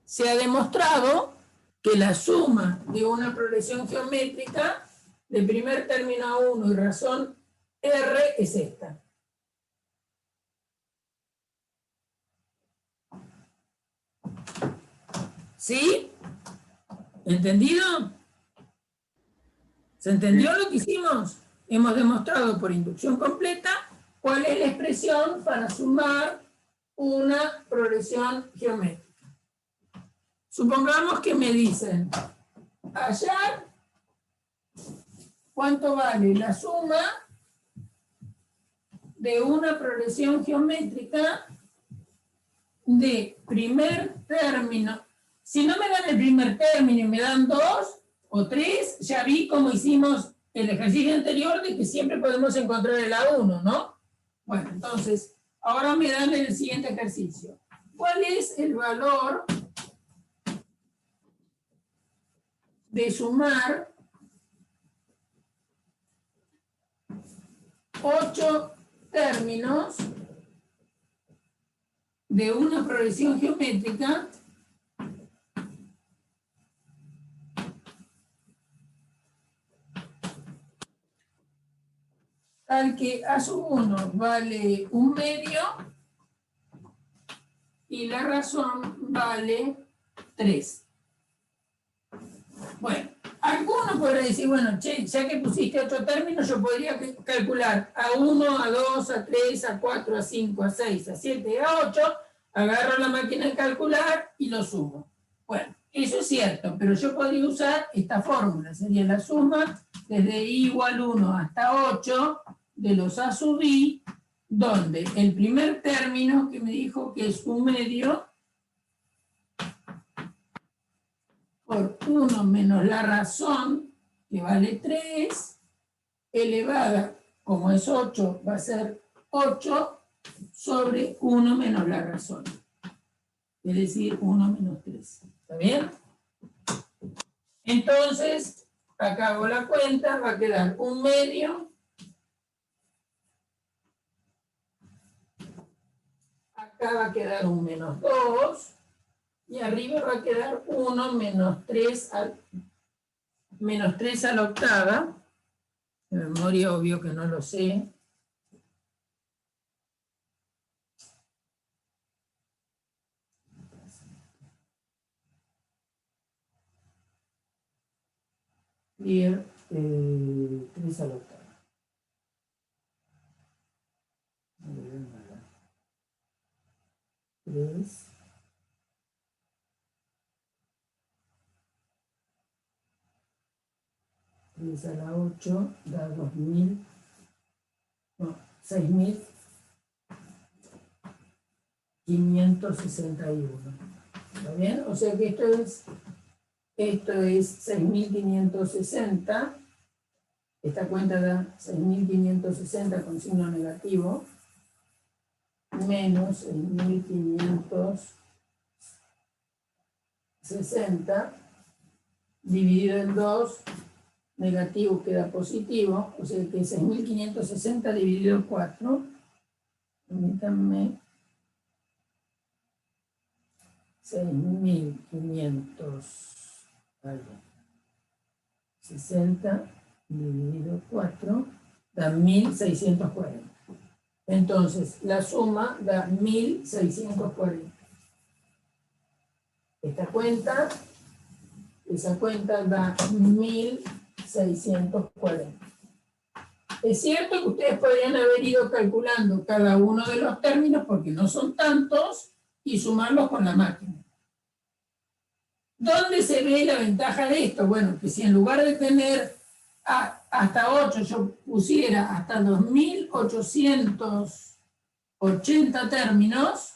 se ha demostrado que la suma de una progresión geométrica de primer término a 1 y razón R es esta. ¿Sí? ¿Entendido? ¿Se entendió lo que hicimos? Hemos demostrado por inducción completa cuál es la expresión para sumar una progresión geométrica. Supongamos que me dicen, hallar cuánto vale la suma de una progresión geométrica de primer término. Si no me dan el primer término y me dan 2 o 3, ya vi cómo hicimos el ejercicio anterior de que siempre podemos encontrar el A1, ¿no? Bueno, entonces, ahora me dan el siguiente ejercicio. ¿Cuál es el valor de sumar 8 términos de una progresión geométrica tal que A sub 1 vale 1/2 y la razón vale 3. Bueno, alguno podrá decir, bueno, che, ya que pusiste 8 términos, yo podría calcular A1, A2, A3, A4, A5, A6, A7, A8, agarro la máquina de calcular y lo sumo. Bueno, eso es cierto, pero yo podría usar esta fórmula, sería la suma desde I igual 1 hasta 8 de los A sub I, donde el primer término que me dijo que es 1/2 por 1 menos la razón, que vale 3, elevada, como es 8, va a ser 8 sobre 1 menos la razón. Es decir, 1 menos 3. ¿Está bien? Entonces, acá hago la cuenta, va a quedar 1/2. Acá va a quedar 1 menos 2. Y arriba va a quedar 1 menos 3 a la octava. De memoria, obvio que no lo sé. Bien, 3 a la octava. 3. A la 8 da 2.000, no, 6.561. ¿Está bien? O sea que esto es 6.560. Esta cuenta da 6.560 con signo negativo, menos 6.560 dividido en 2 negativo queda positivo, o sea que 6.560 dividido 4, permítanme, 6.560 dividido 4 da 1.640. Entonces, la suma da 1.640. Esa cuenta da 1.640. Es cierto que ustedes podrían haber ido calculando cada uno de los términos, porque no son tantos, y sumarlos con la máquina. ¿Dónde se ve la ventaja de esto? Bueno, que si en lugar de tener hasta 8, yo pusiera hasta 2.880 términos,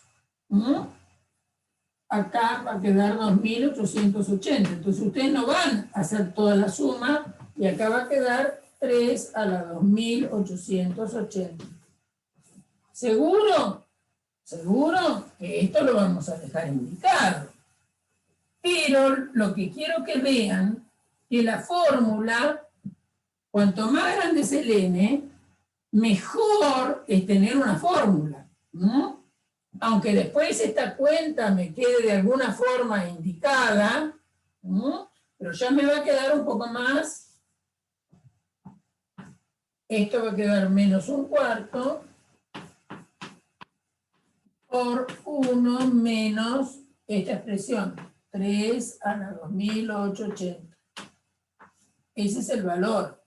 acá va a quedar 2.880. Entonces ustedes no van a hacer toda la suma, y acá va a quedar 3 a la 2.880. ¿Seguro? Seguro que esto lo vamos a dejar indicado. Pero lo que quiero que vean, que la fórmula, cuanto más grande es el n, mejor es tener una fórmula. Aunque después esta cuenta me quede de alguna forma indicada, pero ya me va a quedar un poco más. Esto va a quedar menos 1/4 por 1 menos esta expresión, 3 a la 2.880. Ese es el valor.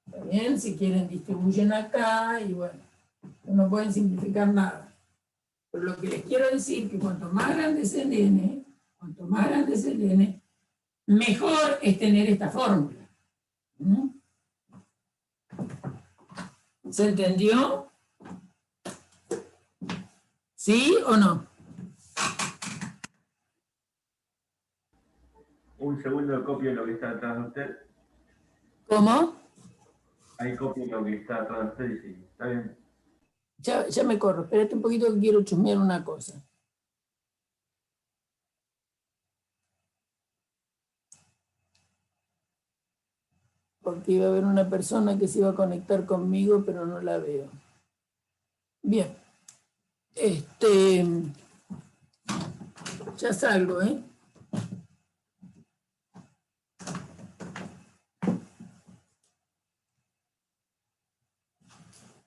¿Está bien? Si quieren distribuyen acá y bueno, no pueden simplificar nada. Pero lo que les quiero decir es que cuanto más grande es el n, mejor es tener esta fórmula. ¿Se entendió? ¿Sí o no? Un segundo, copio lo que está atrás de usted. ¿Cómo? Ahí copio lo que está atrás de usted y sí, está bien. Ya me corro, espérate un poquito que quiero chusmear una cosa. Porque iba a haber una persona que se iba a conectar conmigo, pero no la veo. Bien. Ya salgo, ¿eh?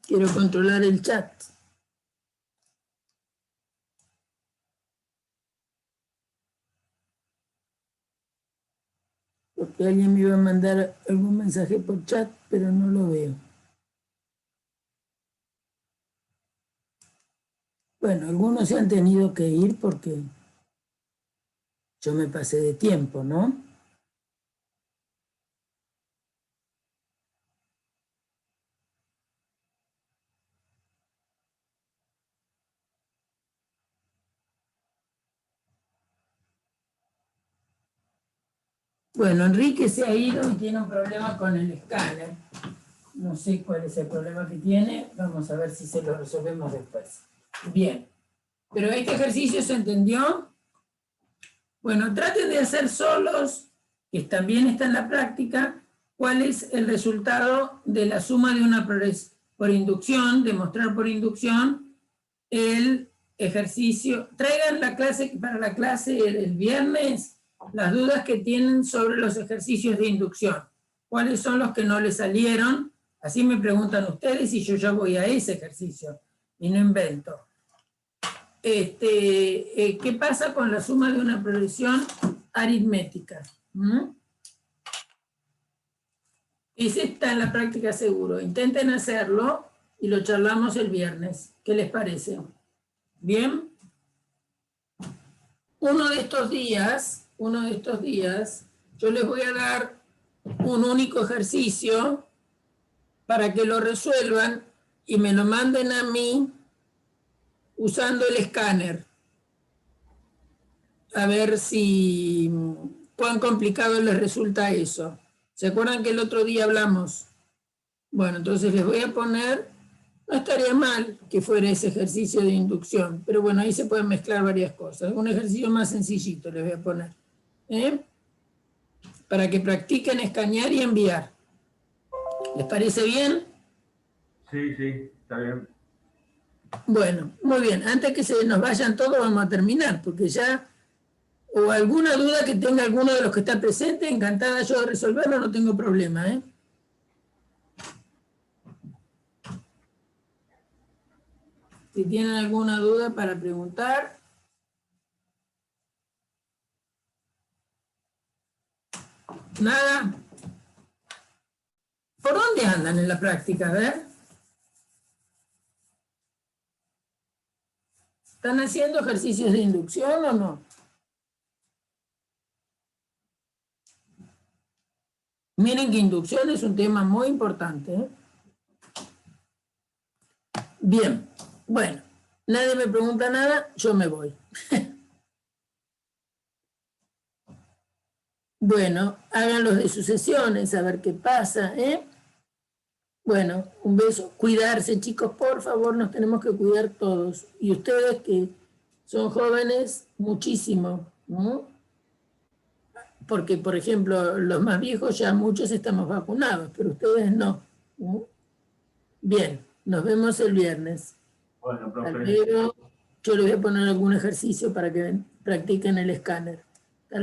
Quiero controlar el chat. Porque alguien me iba a mandar algún mensaje por chat, pero no lo veo. Bueno, algunos se han tenido que ir porque yo me pasé de tiempo, ¿no? Bueno, Enrique se ha ido y tiene un problema con el escáner. No sé cuál es el problema que tiene. Vamos a ver si se lo resolvemos después. Bien. ¿Pero este ejercicio se entendió? Bueno, traten de hacer solos, que también está en la práctica, cuál es el resultado de la suma de una por inducción, demostrar por inducción el ejercicio. Traigan la clase, para la clase el viernes, las dudas que tienen sobre los ejercicios de inducción. ¿Cuáles son los que no les salieron? Así me preguntan ustedes y yo ya voy a ese ejercicio y no invento. ¿Qué pasa con la suma de una progresión aritmética? Ese está en la práctica seguro. Intenten hacerlo y lo charlamos el viernes. ¿Qué les parece? ¿Bien? Uno de estos días, yo les voy a dar un único ejercicio para que lo resuelvan y me lo manden a mí usando el escáner. A ver si cuán complicado les resulta eso. ¿Se acuerdan que el otro día hablamos? Bueno, entonces les voy a poner, no estaría mal que fuera ese ejercicio de inducción, pero bueno, ahí se pueden mezclar varias cosas. Un ejercicio más sencillito les voy a poner. para que practiquen escanear y enviar. ¿Les parece bien? Sí, sí, está bien. Bueno, muy bien. Antes que se nos vayan todos, vamos a terminar, porque ya, o alguna duda que tenga alguno de los que está presente, encantada yo de resolverlo, no tengo problema, ¿eh? Si tienen alguna duda para preguntar. ¿Nada? ¿Por dónde andan en la práctica? A ver. ¿Están haciendo ejercicios de inducción o no? Miren que inducción es un tema muy importante, ¿eh? Bien, bueno, nadie me pregunta nada, yo me voy. Bueno, hagan los de sucesiones, a ver qué pasa, ¿eh? Bueno, un beso. Cuidarse, chicos, por favor, nos tenemos que cuidar todos. Y ustedes que son jóvenes, muchísimo, ¿no? Porque, por ejemplo, los más viejos ya muchos estamos vacunados, pero ustedes no, ¿no? Bien, nos vemos el viernes. Bueno, profe. Luego, yo les voy a poner algún ejercicio para que practiquen el escáner.